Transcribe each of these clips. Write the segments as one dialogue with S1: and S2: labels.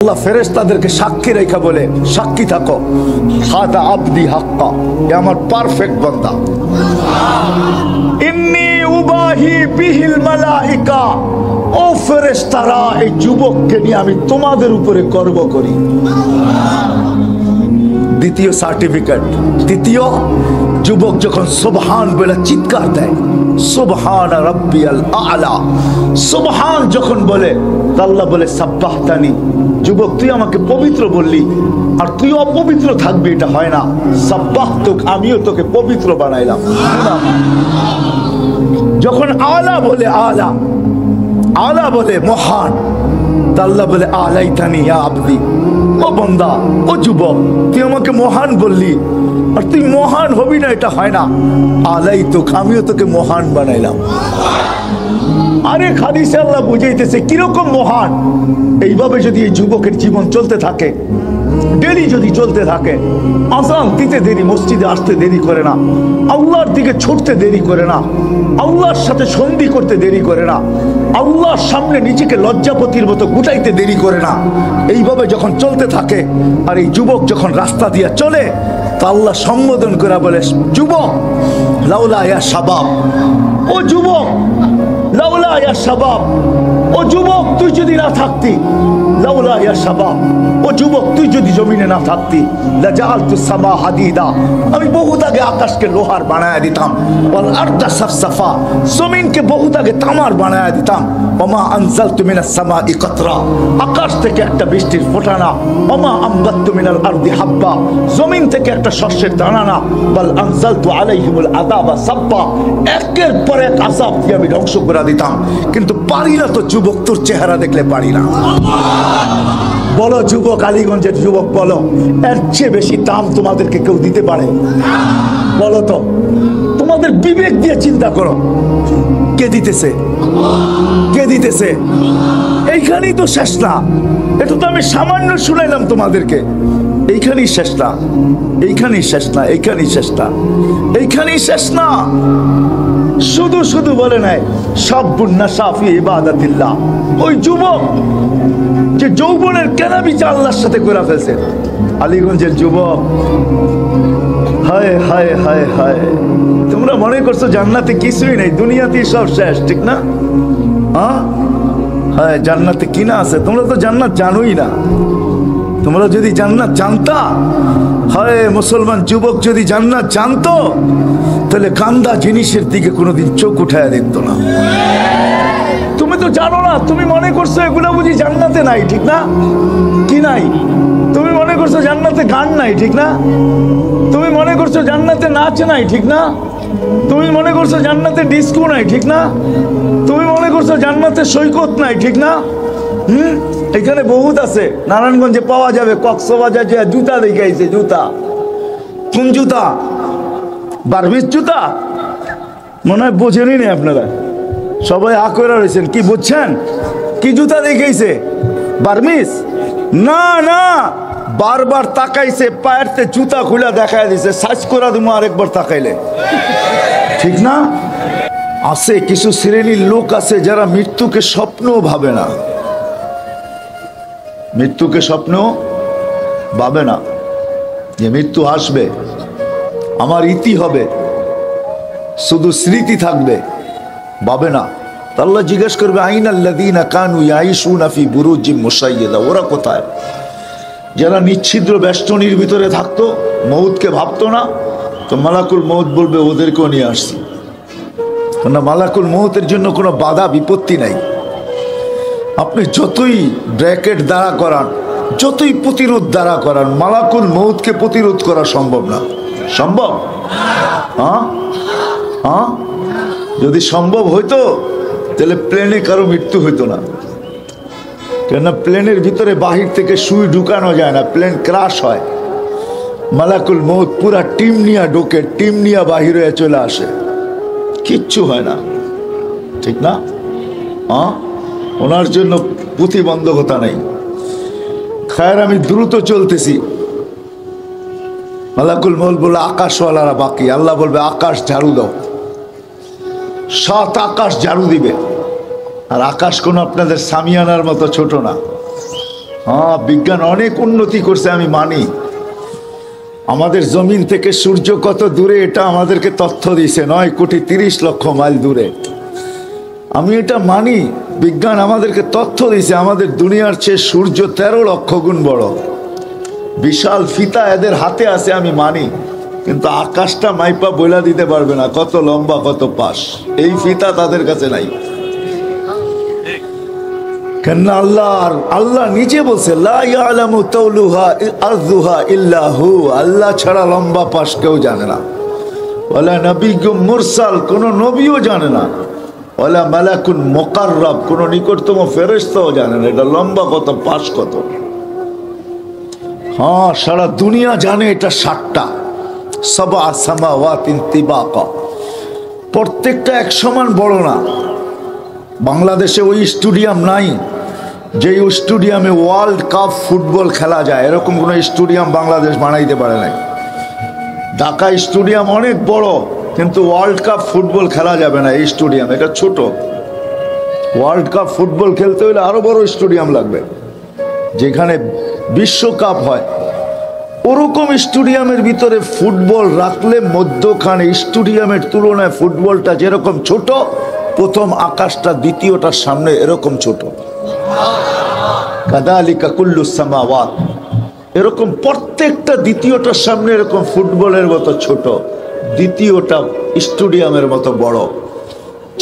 S1: আল্লাহ ফেরেশতাদেরকে সাক্ষী রেখা বলে, সাক্ষী থাকো, হাদা আবদি হাক্কা, এ আমার পারফেক্ট বান্দা। ইন্নী উবাহি বিহিল মালাইকা, ও ফেরেশতারা, এই যুবককে নিয়ে আমি তোমাদের উপরে গর্ব করি। দ্বিতীয় সার্টিফিকেট, দ্বিতীয়, যুবক যখন সুবহান বলে চিৎকার দেয়, সুবহান রাব্বিয়াল আ'লা, সুবহান যখন বলে, আল্লাহ বলে সাব্বাহতানি, যুবক তুই আমাকে পবিত্র বললি আর তুই অপবিত্র থাকবি, এটা হয় না। সাব্বাহতুক, আমিও তোকে পবিত্র বানাইলাম। যখন আলা বলে, আলা আলা বলে মহান, আল্লাহ বলে আলাইতানি ইয়া আবদি, ও বান্দা, ও যুবক, তুই আমাকে মহান বললি আর তুই মহান হবি না, এটা হয় না। আলাইতুক, আমিও তোকে মহান বানাইলাম। আরে হাদিসে আল্লাহ বুঝাইতেছে কিরকম মহান। এইভাবে যদি এই যুবকের জীবন চলতে থাকে, ডেলি যদি চলতে থাকে, আযান দিতে দেরি, মসজিদে আসতে দেরি করে না, আল্লাহর দিকে ছুটতে দেরি করে না, আল্লাহর সাথে সন্ধি করতে দেরি করে না, আল্লাহর সামনে নিজেকে লজ্জাপতির মতো গুটাইতে দেরি করে না, এইভাবে যখন চলতে থাকে, আর এই যুবক যখন রাস্তা দিয়ে চলে, তা আল্লাহ সম্বোধন করে বলে, যুবক লাউলা ইয়া শাবাব, ও যুবক লাউলা ইয়া শাবাব, ও যুবক তুই যদি না থাকতি, লাউলা ইয়া শাবাব, ও যুবক তুই যদি জমিনে না থাকতি, লাজাআলতুস সামা হাদিদা, আমি বহুত আগে আকাশকে লোহার বানায়া দিতাম, ওয়াল আরদা সাফসাফা, জমিনকে বহুত আগে তামার বানায়া দিতাম, ওমা আনজালতু মিনাস সামাই কাতরা, আকাশ থেকে একটা বৃষ্টির ফোঁটা না, ওমা আমবাততু মিনাল আরদি হাব্বা, জমিন থেকে একটা শস্যের দানা না, বাল আনজালতু আলাইহিমুল আযাবা সাব্বা, একের পর এক আযাব দিয়ে আমি ধ্বংস করে দিতাম। কিন্তু পারি না তো যুবক, তোর চেহারা দেখলে পারি না। বলো যুবক, আলীগঞ্জের যুবক বলো, এর চেয়ে বেশি দাম তোমাদেরকে কেউ দিতে পারে? বলো তো, তোমাদের বিবেক দিয়ে চিন্তা করো, কে দিতেছে? কে দিতেছে? এইখানেই তো শেষ না। এটা তো আমি সামান্য শুনাইলাম তোমাদেরকে। এইখানেই শেষ না, এইখানেই শেষ না, এইখানেই শেষ না, এইখানেই শেষ না। শুধু শুধু বলে নাই শাবুন নাশা ফি ইবাদাতিল্লাহ, ওই যুবক যে যৌবনের কেনাবেচা আল্লাহর সাথে করে ফেলছে। আলীগঞ্জের যুবক, হায় হায় হায় হায়, তোমরা মনে করছো জান্নাতে কিছুই নেই, দুনিয়াতেই সব শেষ, ঠিক না? হ্যাঁ হ্যাঁ, জান্নাতে কি না আছে? তোমরা তো জান্নাত জানোই না। তোমরা যদি জান্নাত জানতা, হয় মুসলমান যুবক যদি জান্নাত জানতো, তাহলে গান্দা জিনিসের দিকে কোনোদিন চোখ উঠায় দিত না। তুমি তো জানো না, তুমি মনে করছো এগুলো বুঝি জান্নাতে নাই, ঠিক না? কি নাই? তুমি মনে করছো জান্নাতে গান নাই, ঠিক না? তুমি মনে করছো জান্নাতে নাচ নাই, ঠিক না? তুমি মনে করছো জান্নাতে ডিস্কো নাই, ঠিক না? তুমি মনে করছো জান্নাতে সৈকত নাই, ঠিক না? এখানে বহুত আছে, নারায়ণগঞ্জে পাওয়া যাবে। কক্সবাজার যে জুতা দেখাইছে, জুতা, কোন জুতা? বারবিস জুতা মনে হয় বোঝেনই না আপনারা, সবাই আ করে রয়েছেন। কি বুঝছেন? কি জুতা দেখাইছে? বারমিস না, না, বারবার তাকাইছে, পায়েরতে জুতা খুলে দেখাই দিছে, সাইজ করা দিমু আরেকবার তাকাইলে, ঠিক না? আছে কিছু শ্রেণীর লোক আছে যারা মৃত্যুকে স্বপ্নও ভাবে না, মৃত্যুকে স্বপ্ন ভাবে না যে মৃত্যু আসবে, আমার ইতি হবে, শুধু স্মৃতি থাকবে, ভাবে না। আল্লাহ জিজ্ঞেস করবে, আইনাল্লাযীনা কানু ইয়াঈশুনা ফি বুরুজিম মুশাইয়্যাদা, ওরা কোথায়? যারা নিচ্ছিদ্র বেষ্টনীর ভিতরে থাকতো, মউতকে ভাবতো না, তো মালাকুল মউত বলবে ওদেরকেও নিয়ে আসছি। কেননা মালাকুল মউতের জন্য কোনো বাধা বিপত্তি নাই। আপনি যতই ব্র্যাকেট দ্বারা করান, যতই প্রতিরোধ দ্বারা করান, মালাকুল মউতকে প্রতিরোধ করা সম্ভব না। সম্ভব? হ্যাঁ হ্যাঁ, যদি সম্ভব হইতো তাহলে প্লেনে কারো মৃত্যু হইতো না। কেননা প্লেনের ভিতরে বাহির থেকে সুই ঢুকানো যায় না, প্লেন ক্রাশ হয়। মালাকুল মউত পুরা টিম নিয়ে ঢোকে, টিম নিয়ে বাহির হয়ে চলে আসে, কিচ্ছু হয় না, ঠিক না? হ্যাঁ, ওনার জন্য প্রতিবন্ধকতা নেই। খায়ের, আমি দ্রুত চলতেছি। মালাকুল মউত বলে আকাশওয়ালারা বাকি, আল্লাহ বলবে আকাশ ঝাড়ু দাও। 7 আকাশ ঝাড়ু দিবে। আর আকাশ কোনো আপনাদের সামিয়ানার মতো ছোট না, হ্যাঁ, বিজ্ঞান অনেক উন্নতি করছে, আমি মানি। আমাদের জমিন থেকে সূর্য কত দূরে এটা আমাদেরকে তথ্য দিছে, 9,30,00,000 মাইল দূরে। আমি এটা মানি, বিজ্ঞান আমাদেরকে তথ্য দিছে আমাদের দুনিয়ার চেয়ে সূর্য 13 লক্ষ গুণ বড়। বিশাল ফিতা এদের হাতে আছে, আমি মানি। কিন্তু আকাশটা মাইপা বইলা দিতে পারবে না কত লম্বা কত পাশ, এই ফিতা তাদের কাছে নাই। কেন আল্লাহ নিজে বলছে লা ইয়ালামু তাওলুহা আরযুহা ইল্লা হু, আল্লাহ ছাড়া লম্বা পাশ কেউ জানে না। ওয়ালা নবিয়্যুম মুরসাল, কোন নবীও জানে না। ওয়ালা মালাকুন মুকাররাব, কোন নিকটতম ফেরেশতাও জানে না এটা লম্বা কত পাশ কত। হ্যাঁ, সারা দুনিয়া জানে এটা 7টা, সাবা সামাওয়াতিন তিবাকা, প্রত্যেকটা এক সমান বড় না। বাংলাদেশে ওই স্টেডিয়াম নাই যে স্টেডিয়ামে ওয়ার্ল্ড কাপ ফুটবল খেলা যায়, এরকম কোনো স্টেডিয়াম বাংলাদেশ বানাইতে পারে নাই। ঢাকা স্টেডিয়াম অনেক বড়, কিন্তু ওয়ার্ল্ড কাপ ফুটবল খেলা যাবে না এই স্টেডিয়াম, এটা ছোট। ওয়ার্ল্ড কাপ ফুটবল খেলতে হলে আরো বড় স্টেডিয়াম লাগবে, যেখানে বিশ্বকাপ হয়। ওরকম স্টেডিয়ামের ভিতরে ফুটবল রাখলে মধ্যখানে স্টেডিয়ামের তুলনায় ফুটবলটা যেরকম ছোট, প্রথম আকাশটা দ্বিতীয়টার সামনে এরকম ছোট। কাদালিকা কুল্লুস সামাওয়াত, এরকম প্রত্যেকটা দ্বিতীয়টার সামনে এরকম ফুটবলের মতো ছোট, দ্বিতীয়টা স্টেডিয়ামের মতো বড়।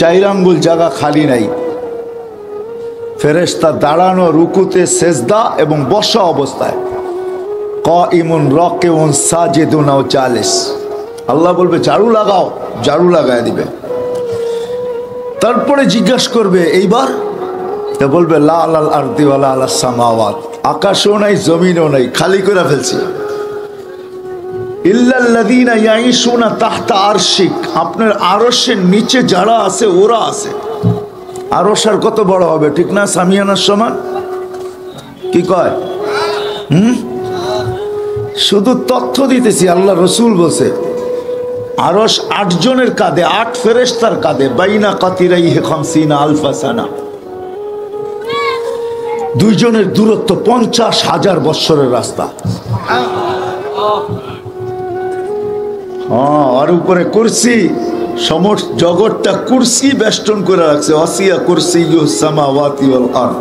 S1: 4 আঙ্গুল জায়গা খালি নাই। ফেরেশতা দাঁড়ানো, রুকুতে, সেজদা এবং বসা অবস্থায়, কাইমুন রাকিউন সাজিদুন ও জালিস। আল্লাহ বলবে ঝাড়ু লাগাও, ঝাড়ু লাগায় দিবে। তারপরে জিজ্ঞাসা করবে এইবার, তা বলবে লা আলাল আরদি ওয়ালা আলাস সামাওয়াত, আকাশও নাই জমিনও নাই, খালি করে ফেলছি। ইল্লাল্লাযীনা ইয়াঈশুনা তাহতা আরশিক, আপনার আরশের নিচে যারা আছে ওরা আছে। আরশ আর কত বড় হবে, ঠিক না? সামিয়ানার সমান, কি কয়? শুধু তথ্য দিতেছি। আল্লাহ রসুল বলছে আরশ 8 জনের কাঁধে, 8 ফেরেশতার কাঁধে, বাইনা কাতিরাইহি 50 আলফা সানা, 2 জনের দূরত্ব 50,000 বৎসরের রাস্তা। হ্যাঁ, আর উপরে কুরসি, সমস্ত জগৎটা কুরসি বেষ্টন করে রাখছে। ওয়াসিয়া কুরসিয়ুস সামাওয়াতি ওয়াল আরদ,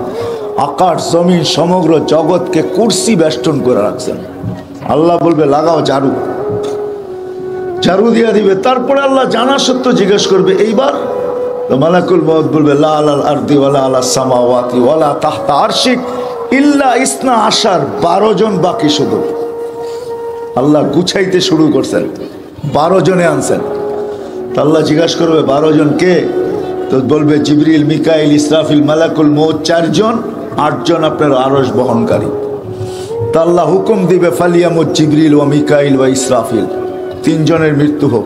S1: আকাশ জমিন সমগ্র জগৎকে কুরসি বেষ্টন করে রাখছেন। আল্লাহ বলবে লাগাও ঝাড়ু, ঝাড়ু দিয়া দিবে। তারপরে আল্লাহ জানা সত্য জিজ্ঞেস করবে এইবার, তো মালাকুল মউত বলবে লা আলাল আরদি ওয়ালা আলাস সামাওয়াতি ওয়ালা তাহতা আরশিক ইল্লা ইসনা আশার, 12 জন বাকি। শুধু আল্লাহ গুছাইতে শুরু করছেন, 12 জনে আনছেন। আল্লাহ জিজ্ঞাসা করবে 12 জন কে? তো বলবে জিবরিল, মিকাইল, ইসরাফিল, মালাকুল মউত 4 জন, 8 জন আপনার আরশ বহনকারী। তা আল্লাহ হুকুম দিবে ফালিয়ামুত জিবরিল ওয়া মিকাইল ওয়া ইসরাফিল, 3 জনের মৃত্যু হোক।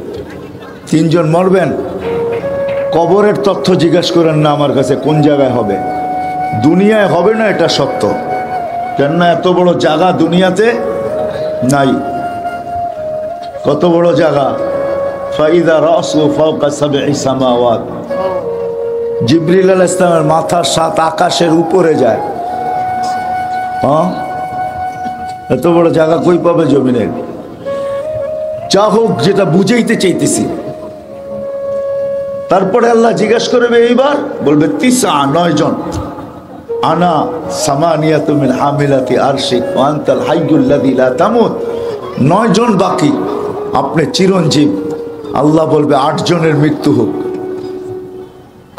S1: 3 জন মরবেন। কবরের তথ্য জিজ্ঞাসা করেন না আমার কাছে, কোন জায়গায় হবে? দুনিয়ায় হবে না, এটা সত্য। কেননা এত বড় জায়গা দুনিয়াতে নাই। কত বড় জায়গা? ফাইদা রাসু ফাওকা সাবঈ সামাওয়াত, জিবরিল আলাইহিস সালামের মাথা 7 আকাশের উপরে যায়। হ্যাঁ, এত বড় জায়গা কই পাবে জমিনে? যা হোক, যেটা বুঝাইতে চাইতেছি। তারপরে আল্লাহ জিজ্ঞাসা করবে এইবার, বলবে 9 জন। আনা সামানিয়াতু মিন হামিলাতি আরশিক ওয়া আনতাল হাইয়ুল্লাযী লা তামুত, 9 জন বাকি, আপনি চিরঞ্জীব। আল্লাহ বলবে 8 জনের মৃত্যু হোক।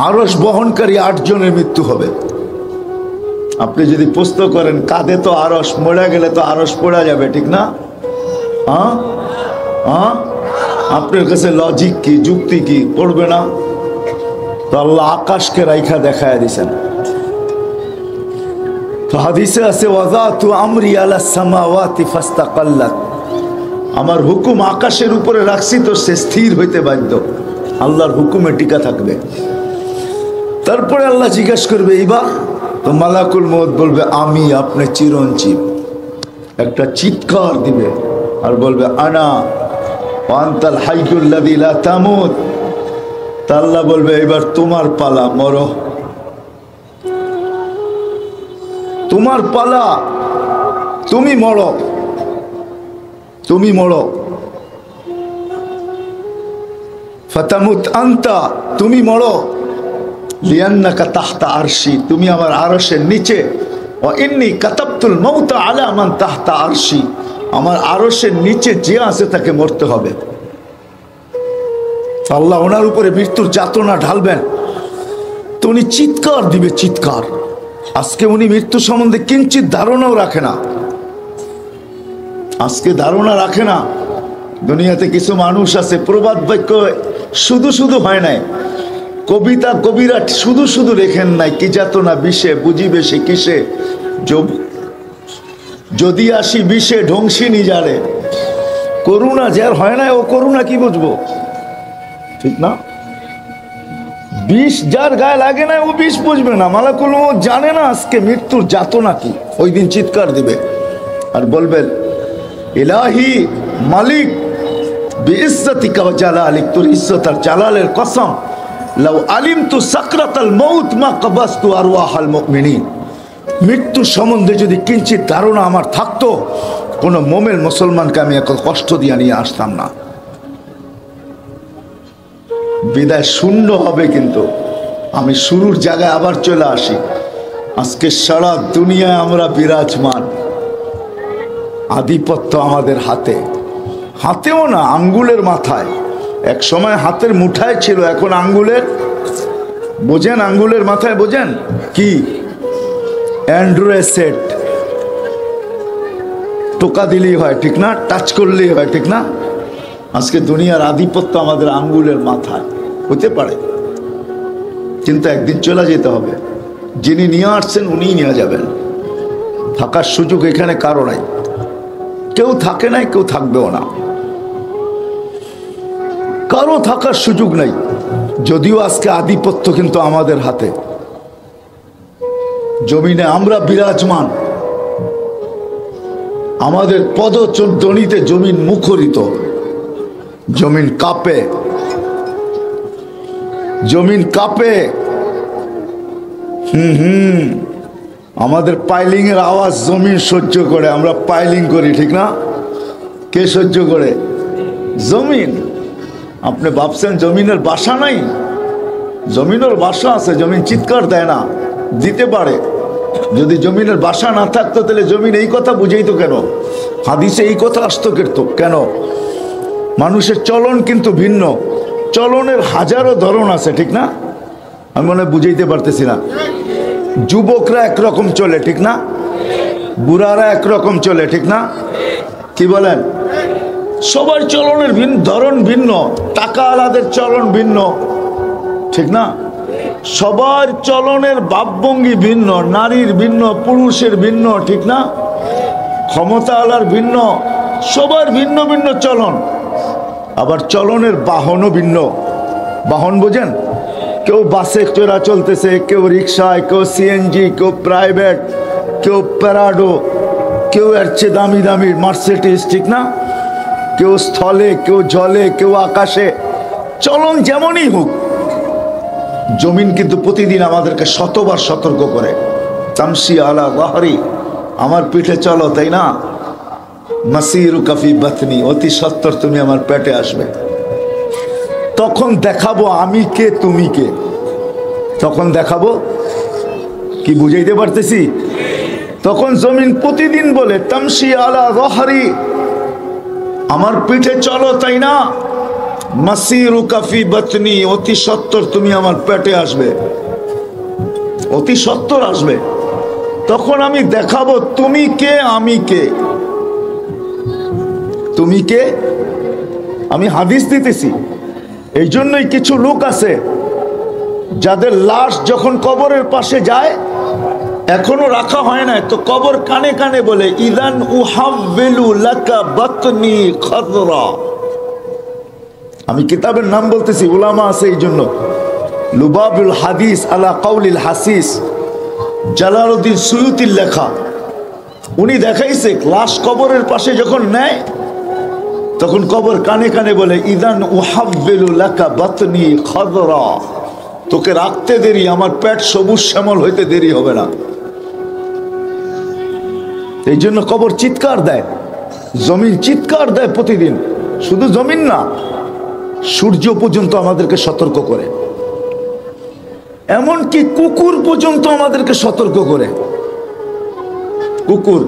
S1: আরশ বহনকারী 8 জনের মৃত্যু হবে। আপনি যদি প্রশ্ন করেন কাঁধে তো আরশ, মরে গেলে তো আরশ পড়া যাবে, ঠিক না? হ্যাঁ হ্যাঁ, আপনার কাছে লজিক কি, যুক্তি কি? পড়বে না। তো আল্লাহ আকাশকে রাইখা দেখায় দিছেন। তো হাদিসে আছে ওয়াযাতু আমরি আলা সামাওয়াতি ফাস্তাকাল্লাত, আমার হুকুম আকাশের উপরে রাখছি তো সে স্থির হইতে বাধ্য, আল্লাহর হুকুমে টিকা থাকবে। তারপরে আল্লাহ জিজ্ঞাসা করবে এইবার, তো মালাকুল মউত বলবে আমি আপনি চিরঞ্জীব। একটা চিৎকার দিবে আর বলবে আনা ওয়া আনতাল হাইয়ুল্লাযী লা তামুত। তা আল্লাহ বলবে এবার তোমার পালা, মরো। তোমার পালা, তুমি মরো, তুমি মরো। ফাতামুত আনতা, তুমি মরো। লিয়ান্নাকা তাহতা আরশি, তুমি আমার আরশের নিচে। ওয়া ইন্নী কাতাবতুল মাউতা আলা মান তাহতা আরশি, আমার আরশের নিচে যে আছে তাকে মরতে হবে। আল্লাহ ওনার উপরে মৃত্যুর যাতনা ঢালবেন তো উনি চিৎকার দিবে, চিৎকার। আজকে উনি মৃত্যু সম্বন্ধে কিঞ্চিত ধারণাও রাখে না, আজকে ধারণা রাখে না। দুনিয়াতে কিছু মানুষ আছে প্রবাদ বাক্য শুধু শুধু হয় নাই, কবিতা কবিরা শুধু শুধু লেখেন নাই। কি যাতনা বিষে বুঝিবে সে কিসে, যদি আসি বিষে ধ্বংসী নিজারে। করুণা যার হয় না ও করুণা কি বুঝবো, ঠিক না? বিষ যার গায়ে লাগে না ও বিষ বুঝবে না। মালাকুল মউত জানে না আজকে মৃত্যুর যাতনা কি। ওই দিন চিৎকার দিবে আর বলবেন, ইলাহি মালিক বিইজ্জতিকা ওয়া জালালিক, তোর ইজ্জত আর জালালের কসম, লাউ আলিমতু সাকরাতাল মাউত মা কবাস্তু আরওয়াহাল মুমিনিন। মৃত্যু সম্বন্ধে যদি কিঞ্চিত ধারণা আমার থাকতো, কোনো মোমেন মুসলমানকে আমি এত কষ্ট দিয়ে নিয়ে আসতাম না। বিদায় শূন্য হবে, কিন্তু আমি শুরুর জায়গায় আবার চলে আসি। আজকে সারা দুনিয়ায় আমরা বিরাজমান, আধিপত্য আমাদের হাতে, হাতেও না আঙ্গুলের মাথায়। এক সময় হাতের মুঠায় ছিল, এখন আঙ্গুলের, বোঝেন আঙ্গুলের মাথায়, বোঝেন কি? অ্যান্ড্রয়েড সেট, টোকা দিলেই হয়, ঠিক না? টাচ করলেই হয়, ঠিক না? আজকে দুনিয়ার আধিপত্য আমাদের আঙ্গুলের মাথায়। হতে পারে, কিন্তু একদিন চলে যেতে হবে। যিনি নিয়ে আসছেন উনিই নিয়ে যাবেন। থাকার সুযোগ এখানে কারো নাই, কেউ থাকে নাই, কেউ থাকবেও না, কারো থাকার সুযোগ নাই। যদিও আজকে আধিপত্য কিন্তু আমাদের হাতে, জমিনে আমরা বিরাজমান, আমাদের পদচর্দনীতে জমিন মুখরিত, জমিন কাঁপে, জমিন কাঁপে। আমাদের পাইলিং এর আওয়াজ জমিন সহ্য করে, আমরা পাইলিং করি, ঠিক না? কে সহ্য করে? জমিন। আপনি ভাবছেন জমিনের বাসা নাই? জমিনের বাসা আছে, জমিন চিৎকার দেয় না, দিতে পারে। যদি জমিনের বাসা না থাকতো তাহলে জমিন এই কথা বুঝাইতো কেন? হাদিসে এই কথা আসতো কেন? মানুষের চলন কিন্তু ভিন্ন, চলনের হাজারো ধরন আছে, ঠিক না? আমি মনে হয় বুঝাইতে পারতেছি না। যুবকরা একরকম চলে, ঠিক না? বুড়ারা একরকম চলে, ঠিক না? কি বলেন? সবার চলনের ধরন ভিন্ন, টাকা আলাদের চলন ভিন্ন, ঠিক না? সবার চলনের ভাবভঙ্গি ভিন্ন, নারীর ভিন্ন, পুরুষের ভিন্ন, ঠিক না? ক্ষমতা আলার ভিন্ন, সবার ভিন্ন ভিন্ন চলন। আবার চলনের বাহনও ভিন্ন। বাহন বোঝেন? কেউ বাসে চোরা চলতেছে, কেউ রিক্সায়, কেউ সিএনজি, কেউ প্রাইভেট, কেউ প্যারাডো, কেউ এর চেয়ে দামি দামি মার্সিডিজ, ঠিক না? কেউ স্থলে, কেউ জলে, কেউ আকাশে। চলন যেমনই হোক, জমিন কিন্তু প্রতিদিন আমাদেরকে শতবার সতর্ক করে, তামসি আলা যাহরি, আমার পিঠে চলো, তাই না? মাসিরুকা ফি বাতনি, অতি সত্বর তুমি আমার পেটে আসবে। তখন দেখাবো আমি কে, তুমি কে। তখন দেখাবো কি, বুঝাইতে পারতেছি? তখন জমিন প্রতিদিন বলে, তামসি আলা যাহরি, আমার পিঠে চলো, তাই না? মাসিরুকা ফি বাতনি, অতি সত্বর তুমি আমার পেটে আসবে, অতি সত্বর আসবে। তখন আমি দেখাবো তুমি কে, আমি কে। তুমি কে? আমি হাদিস দিতেছি। এই জন্যই কিছু লোক আছে যাদের লাশ যখন কবরের পাশে যায়, এখনো রাখা হয় না, তো কবর কানে কানে বলে, ইদান উহাব্বিলু লাকা বাতনি খাদরা। আমি কিতাবের নাম বলতেছি, উলামা আছে এই জন্য। লুবাবুল হাদিস আলা কাউলিল হাসিস, জালালউদ্দিন সুয়ুতির লেখা। উনি দেখাইছে লাশ কবরের পাশে যখন নেয়, তখন কবর কানে কানে বলে, ইদান উহাব্বিলু লাকা বাতনি খাদরা, তোকে রাখতে দেরি, আমার পেট সবুজ শ্যামল হইতে দেরি হবে না। এই জন্য কবর চিৎকার দেয়, জমিন চিৎকার দেয় প্রতিদিন। শুধু জমিন না, সূর্য পর্যন্ত আমাদেরকে সতর্ক করে, এমনকি কুকুর পর্যন্ত আমাদেরকে সতর্ক করে। কুকুর,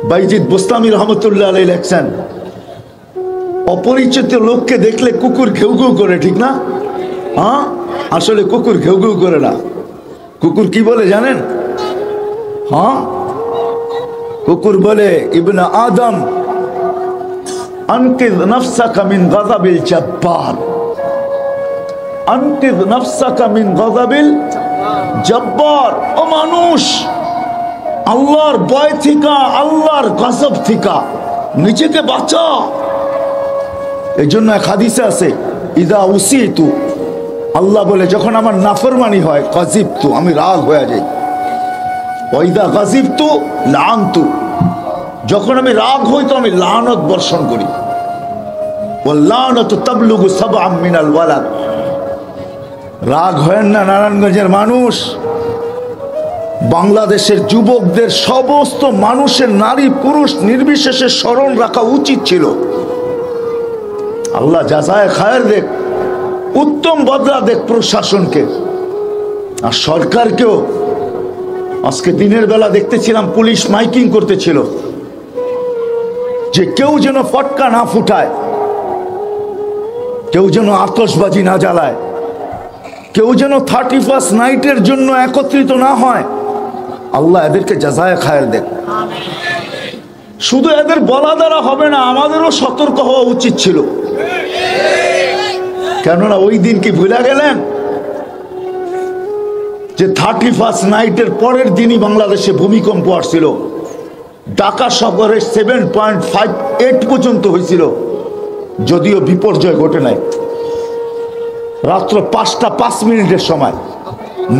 S1: বাইজিদ বোস্তামি রহমতুল্লাহ আলাইহি লেখছেন, অপরিচিত লোককে দেখলে কুকুর ঘেউ ঘেউ করে, ঠিক না? হ্যাঁ, আসলে কুকুর ঘেউ ঘেউ করে না। কুকুর কি বলে জানেন? হ্যাঁ, কুকুর বলে, ইবনে আদম আনকিদ নাফসাকা মিন গাযাবিল জাব্বার, আনকিদ নাফসাকা মিন গাযাবিল জাব্বার। ও মানুষ, আল্লাহর ভয় থেকে, আল্লাহর গজব থেকে নিজেকে বাঁচা। এই জন্য এক হাদিসে আছে, ইদা উসিতু, আল্লাহ বলে যখন আমার নাফরমানি হয়, গাজিবতু, আমি রাগ হয়ে যাই। ওয়াইদা গাজিবতু লাআনতু, যখন আমি রাগ হই তো আমি লানত বর্ষণ করি। ওয়াল্লানাতু তাবলুগু সাবআম মিনাল ওয়ালাদ। রাগ হয় না নারায়ণগঞ্জের মানুষ, বাংলাদেশের যুবকদের, সমস্ত মানুষের, নারী পুরুষ নির্বিশেষে স্মরণ রাখা উচিত ছিল। আল্লাহ জাযায়ে খায়ের দেখ, উত্তম বদলা দেখ প্রশাসনকে আর সরকারকেও। আজকে দিনের বেলা দেখতেছিলাম পুলিশ মাইকিং করতেছিল যে কেউ যেন ফটকা না ফুটায়, কেউ যেন আতশবাজি না জ্বালায়, কেউ যেন 31st নাইটের জন্য একত্রিত না হয়। আল্লাহ এদেরকে জাযায়ে খায়ের দেখ। শুধু এদের বলা দ্বারা হবে না, আমাদেরও সতর্ক হওয়া উচিত ছিল। কেননা ওই দিন কি ভুলে গেলেন যে 31st নাইটের পরের দিনই বাংলাদেশে ভূমিকম্প আসছিল। ঢাকা শহরে 7.58 পর্যন্ত হয়েছিল, যদিও বিপর্যয় ঘটে নাই। রাত্র 5টা 5 মিনিটের সময়,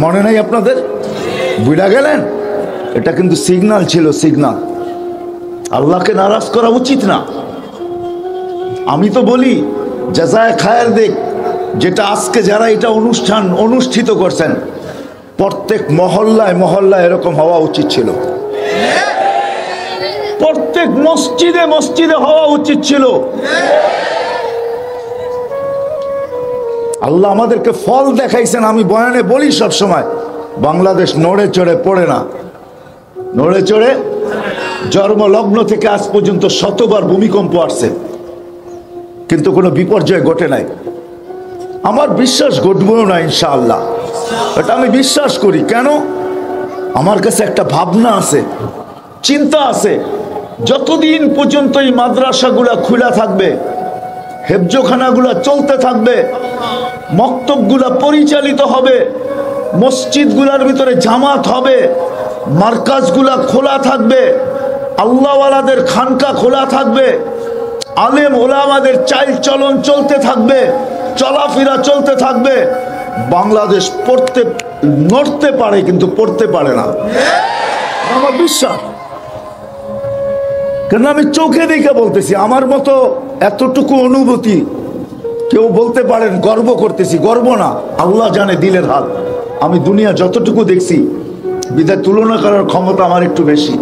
S1: মনে নাই আপনাদের? ভুলে গেলেন? এটা কিন্তু সিগন্যাল ছিল, সিগন্যাল। আল্লাহকে নারাজ করা উচিত না। আমি তো বলি জাযায়ে খায়ের দেখ, যেটা আজকে যারা এটা অনুষ্ঠান অনুষ্ঠিত করছেন, প্রত্যেক মহল্লায় মহল্লায় এরকম হওয়া উচিত ছিল। প্রত্যেক মসজিদে মসজিদে হওয়া উচিত ছিল। আল্লাহ আমাদেরকে ফল দেখাইছেন। আমি বয়ানে বলি সব সময়, বাংলাদেশ নড়ে চড়ে পড়ে না, নড়ে চড়ে। জন্মলগ্ন থেকে আজ পর্যন্ত শতবার ভূমিকম্প আসছে, কিন্তু কোনো বিপর্যয় ঘটে নাই। আমার বিশ্বাস ঘটবেও না ইনশাআল্লাহ, এটা আমি বিশ্বাস করি। কেন? আমার কাছে একটা ভাবনা আছে, চিন্তা আছে। যতদিন পর্যন্ত এই মাদ্রাসাগুলা খোলা থাকবে, হেফজখানাগুলা চলতে থাকবে, মক্তবগুলা পরিচালিত হবে, মসজিদগুলার ভিতরে জামাত হবে, মার্কাজগুলা খোলা থাকবে, আল্লাহওয়ালাদের খানকা খোলা থাকবে, আলেম ওলামাদের চাল চলন চলতে থাকবে, চলাফেরা চলতে থাকবে, বাংলাদেশ নড়তে পারে কিন্তু পড়তে পারে না। আমার বিশ্বাস, কেন আমি চোখে দেখে বলতেছি। আমার মতো এতটুকু অনুভূতি, কেউ বলতে পারেন গর্ব করতেছি, গর্ব না, আল্লাহ জানে দিলের হাল। আমি দুনিয়া যতটুকু দেখছি, বিধায় তুলনা করার ক্ষমতা আমার একটু বেশি।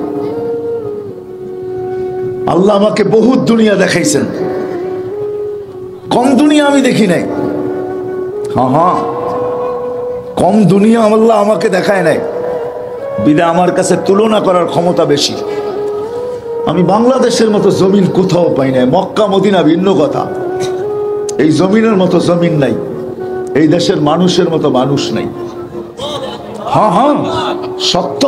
S1: আল্লাহ আমাকে বহুত দুনিয়া দেখাইছেন, কম দুনিয়া আমি দেখি নাই। হ্যাঁ, কম দুনিয়া আল্লাহ আমাকে দেখায় নাই, বিধায় আমার কাছে তুলনা করার ক্ষমতা বেশি। আমি বাংলাদেশের মতো জমিন কোথাও পাই নাই। মক্কা মদিনা ভিন্ন কথা, এই জমিনের মতো জমিন নাই, এই দেশের মানুষের মতো মানুষ নাই। হ্যাঁ, সত্য।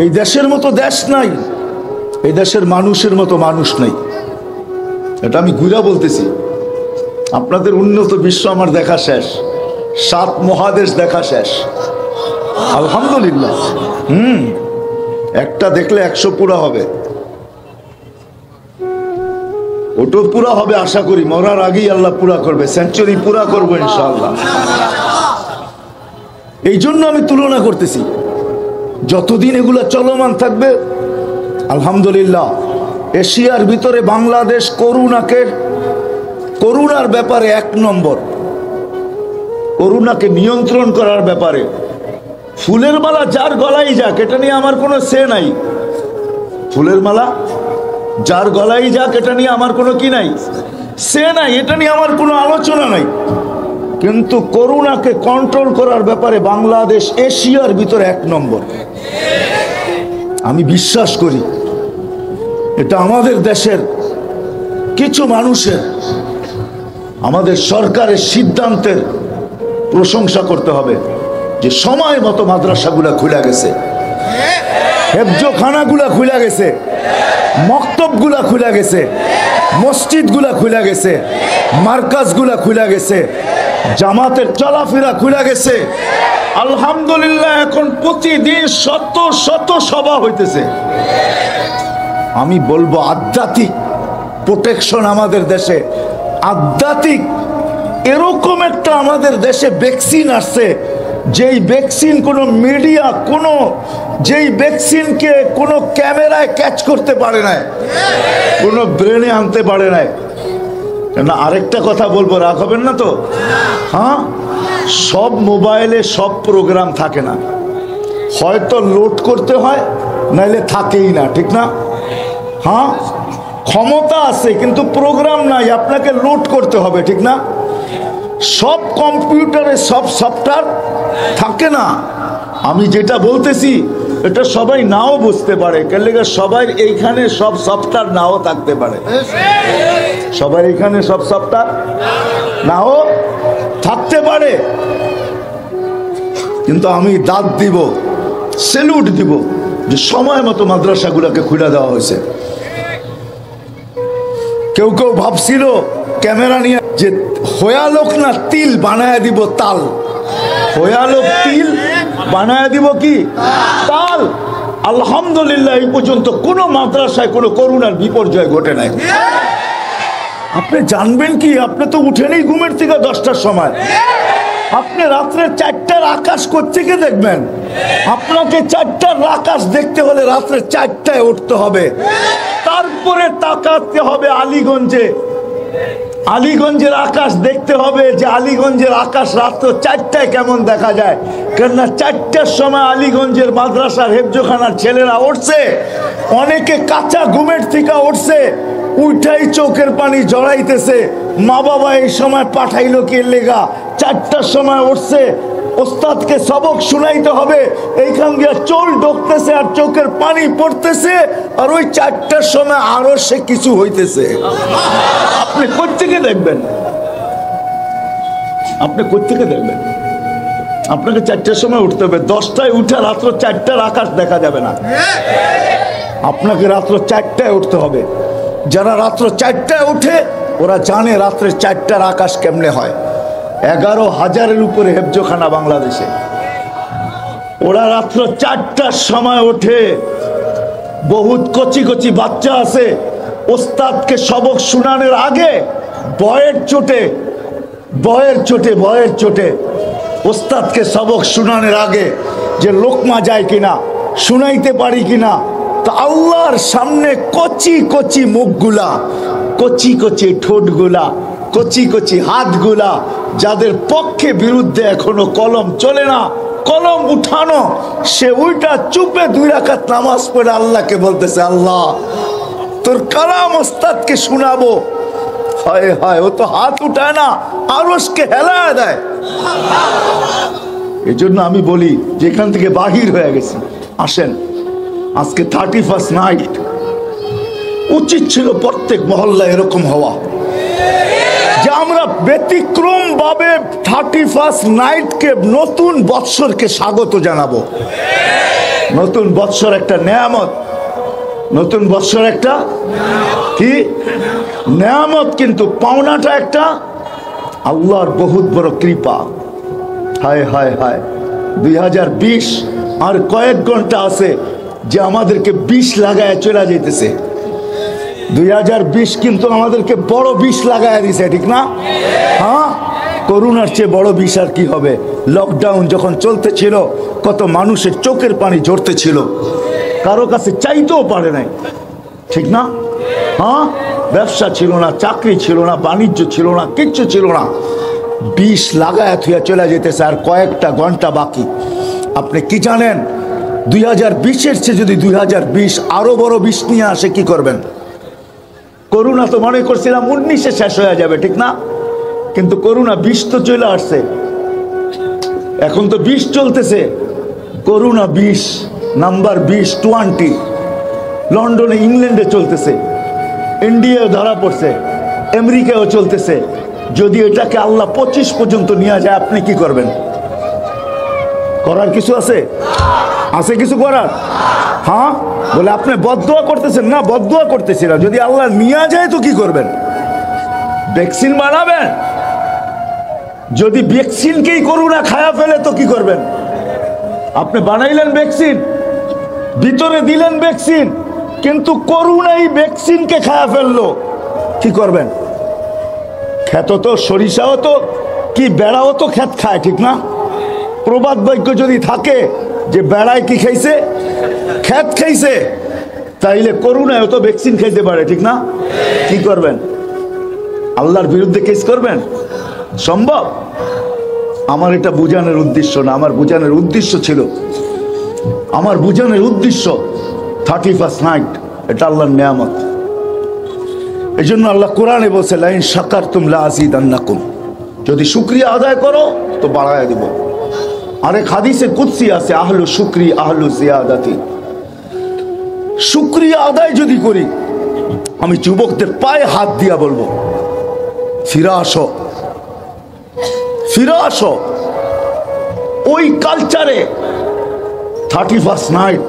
S1: এই দেশের মতো দেশ নাই, এই দেশের মানুষের মতো মানুষ নাই। এটা আমি ঘুরা বলতেছি। আপনাদের উন্নত বিশ্ব আমার দেখা শেষ, 7 মহাদেশ দেখা শেষ, আলহামদুলিল্লাহ। একটা দেখলে 100 পুরা হবে, ওটো পুরা হবে আশা করি। মরার আগেই আল্লাহ পুরা করবে, সেঞ্চুরি পুরা করবো ইনশাআল্লাহ। এই জন্য আমি তুলনা করতেছি। যতদিন এগুলা চলমান থাকবে, আলহামদুলিল্লাহ। এশিয়ার ভিতরে বাংলাদেশ করোনার ব্যাপারে 1 নম্বর। করোনাকে নিয়ন্ত্রণ করার ব্যাপারে ফুলের মালা যার গলায় যাক, এটা নিয়ে আমার কোনো সে নাই। ফুলের মালা যার গলায় যাক, এটা নিয়ে আমার কোনো কি নাই, সে নাই, এটা নিয়ে আমার কোনো আলোচনা নাই। কিন্তু করোনাকে কন্ট্রোল করার ব্যাপারে বাংলাদেশ এশিয়ার ভিতরে 1 নম্বর। আমি বিশ্বাস করি এটা আমাদের দেশের কিছু মানুষের, আমাদের সরকারের সিদ্ধান্তের প্রশংসা করতে হবে যে সময় মতো মাদ্রাসাগুলা খুলে গেছে, হেফজোখানাগুলা খুলে গেছে, মক্তবগুলা খুলে গেছে, মসজিদগুলা খুলে গেছে, মার্কাজগুলা খুলে গেছে, জামাতের চলাফেরা খুলে গেছে। আলহামদুলিল্লাহ, এখন প্রতিদিন শত শত সভা হইতেছে। আমি বলবো আধ্যাত্মিক প্রোটেকশন আমাদের দেশে, আধ্যাত্মিক এরকম একটা আমাদের দেশে ভ্যাকসিন আসছে, যেই ভ্যাকসিন কোনো মিডিয়া, যেই ভ্যাকসিনকে কোনো ক্যামেরায় ক্যাচ করতে পারে না, কোনো ব্রেনে আনতে পারে না। না, আরেকটা কথা বলবো, রাখবেন না তো? হ্যাঁ, সব মোবাইলে সব প্রোগ্রাম থাকে না, হয়তো লোড করতে হয়, নাইলে থাকেই না, ঠিক না? হ্যাঁ, ক্ষমতা আছে কিন্তু প্রোগ্রাম নাই, আপনাকে লোড করতে হবে, ঠিক না? সব কম্পিউটারে সব সফটওয়্যার থাকে না। আমি যেটা বলতেছি এটা সবাই নাও বুঝতে পারে, কেন সবাই এইখানে সব সফটওয়্যার নাও থাকতে পারে, সবাই এখানে সব সফটওয়্যার নাও থাকতে পারে। কিন্তু আমি দাঁত দিব, স্যালুট দিব যে সময় মতো মাদ্রাসাগুলোকে খুলে দেওয়া হয়েছে। কেউ কেউ ভাবছিল ক্যামেরা নিয়ে যে হয়ালোক না তিল বানায় দিব তাল, হয়ালোক তিল বানায় দিব কি তাল। আলহামদুলিল্লাহ, এই পর্যন্ত কোনো মাদ্রাসায় কোনো করোনার বিপর্যয় ঘটে নাই। আপনি জানবেন কি, আপনি তো উঠেনই ঘুমের থেকে 10টার সময়, আপনি রাত্রে 4টার আকাশ কোত্থেকে দেখবেন? আপনাকে 4টার আকাশ দেখতে হলে রাত্রে 4টায় উঠতে হবে, তারপরে তাকাতে হবে আলীগঞ্জে, আলীগঞ্জের আকাশ দেখতে হবে যে আলীগঞ্জের আকাশ রাত্র 4টায় কেমন দেখা যায়। কেননা 4টার সময় আলীগঞ্জের মাদ্রাসার হেফজোখানার ছেলেরা উঠছে, অনেকে কাঁচা ঘুমের থেকে উঠছে, উঠাই চোখের পানি জড়াইতেছে। মা বাবা এই সময় পাঠাইলো কি লেগা, 4টার সময় উঠছে, ওস্তাদকে সবক শুনাইতে হবে, এইখান দিয়ে চোল ঢুকতেছে আর চোখের পানি পড়তেছে, আর ওই 4টার সময় আরো সে কিছু হইতেছে। আপনি কোত্থেকে দেখবেন? আপনি কোত্থেকে দেখবেন? আপনাকে 4টার সময় উঠতে হবে, 10টায় উঠে রাত্র 4টার আকাশ দেখা যাবে না, আপনাকে রাত্র 4টায় উঠতে হবে। যারা রাত্র 4টায় উঠে ওরা জানে রাত্রে 4টার আকাশ কেমনে হয়। 11,000-এর উপরে হেফজোখানা বাংলাদেশে, ওরা রাত্র 4টার সময় ওঠে। বহুত কচি কচি বাচ্চা আছে, ওস্তাদকে সবক শুনানোর আগে বয়ের চোটে ওস্তাদকে সবক শুনানোর আগে যে লোকমা যায় কিনা, শুনাইতে পারি কিনা, তো আল্লাহর সামনে কচি কচি মুখগুলা, কচি কচি ঠোঁটগুলা, কচি কচি হাতগুলা, যাদের পক্ষে বিরুদ্ধে এখনো কলম চলে না, কলম উঠানো, সে উল্টা চুপে 2 রাকাত নামাজ পড়ে আল্লাহকে বলতেছে, আল্লাহ তোর কালাম ওস্তাদকে শোনাবো। হায় হায়, ও তো হাত উঠায় না, আরশকে হেলায় দেয়। এই জন্য আমি বলি যেখান থেকে বাহির হয়ে গেছি, আসেন আজকে 31st নাইট, উচিত ছিল প্রত্যেক মহল্লা এরকম হওয়া যে আমরা ব্যতিক্রম ভাবে 31st নাইটকে, নতুন বৎসরকে স্বাগত জানাবো। নতুন বৎসর একটা নেয়ামত, নতুন বৎসর একটা কি নেয়ামত, কিন্তু পাওনাটা একটা আল্লাহর বহুত বড় কৃপা। হায় হায় হায়, 2020 আর কয়েক ঘন্টা আছে যে আমাদেরকে 20 লাগায় চলে যেতেছে। 2020 কিন্তু আমাদেরকে বড় 20 লাগায় দিছে, ঠিক না? হ্যাঁ, করোনার চেয়ে বড় 20 আর কি হবে। লকডাউন যখন চলতেছিল, কত মানুষের চোখের পানি ঝরতেছিল, কারো কাছে চাইতেও পারে নাই, ঠিক না? হ্যাঁ, ব্যবসা ছিল না, চাকরি ছিল না, বাণিজ্য ছিল না, কিচ্ছু ছিল না। 20 লাগায় থুয়া চলে যেতেছে, আর কয়েকটা ঘন্টা বাকি। আপনি কি জানেন 2020-এর চেয়ে যদি 2020 আরো বড় বিষ নিয়ে আসে কি করবেন? করোনা তো মনে করছিলাম 19-এ শেষ হয়ে যাবে, ঠিক না? কিন্তু করোনা 20 তো চলে আসছে, এখন তো 20 চলতেছে। করোনা 20 নাম্বার 20 লন্ডনে ইংল্যান্ডে চলতেছে, ইন্ডিয়ায় ধরা পড়ছে, আমেরিকায়ও চলতেছে। যদি এটাকে আল্লাহ 25 পর্যন্ত নিয়ে যায়, আপনি কি করবেন? করার কিছু আছে? আছে কিছু করার? হ্যাঁ, বলে আপনি বদদুয়া করতেছেন না? বদদুয়া করতেছি না, যদি আল্লাহ নিয়ে যায় তো কি করবেন? ভ্যাকসিন বানাবেন। যদি ভ্যাকসিনকেই করোনা খায়া ফেলে তো কি করবেন? আপনি বানাইলেন ভ্যাকসিন, ভিতরে দিলেন ভ্যাকসিন, কিন্তু করোনাই ভ্যাকসিনকে খায়া ফেললো, কি করবেন? ক্ষেত তো, সরিষাও তো, কি বেড়াও তো ক্ষেত খায়, ঠিক না? প্রবাদ বাক্য যদি থাকে যে বেড়ায় কি খাইছে? ক্ষেত খাইছে, তাইলে করোনায় তো ভ্যাকসিন খাইতে পারে, ঠিক না? কি করবেন? আল্লাহর বিরুদ্ধে কেস করবেন? সম্ভব? আমার এটা বুঝানোর উদ্দেশ্য না, আমার বুঝানোর উদ্দেশ্য ছিল, আমার বুঝানোর উদ্দেশ্য 31st নাইট এটা আল্লাহর নিয়ামত। এই জন্য আল্লাহ কোরআনে বলছে লাইন শাকারতুম লাযিদান্নাকুম, যদি শুকরিয়া আদায় করো তো বাড়ায় দিব। আরেক হাদিসে কুদসি আছে আহলু শুকরি আহলু জিয়াদাতি, শুকরিয়া আদায় যদি করি, আমি যুবকদের পায়ে হাত দিয়া বলবো ফিরে আসো, ফিরে আসো ওই কালচারে। 31st নাইট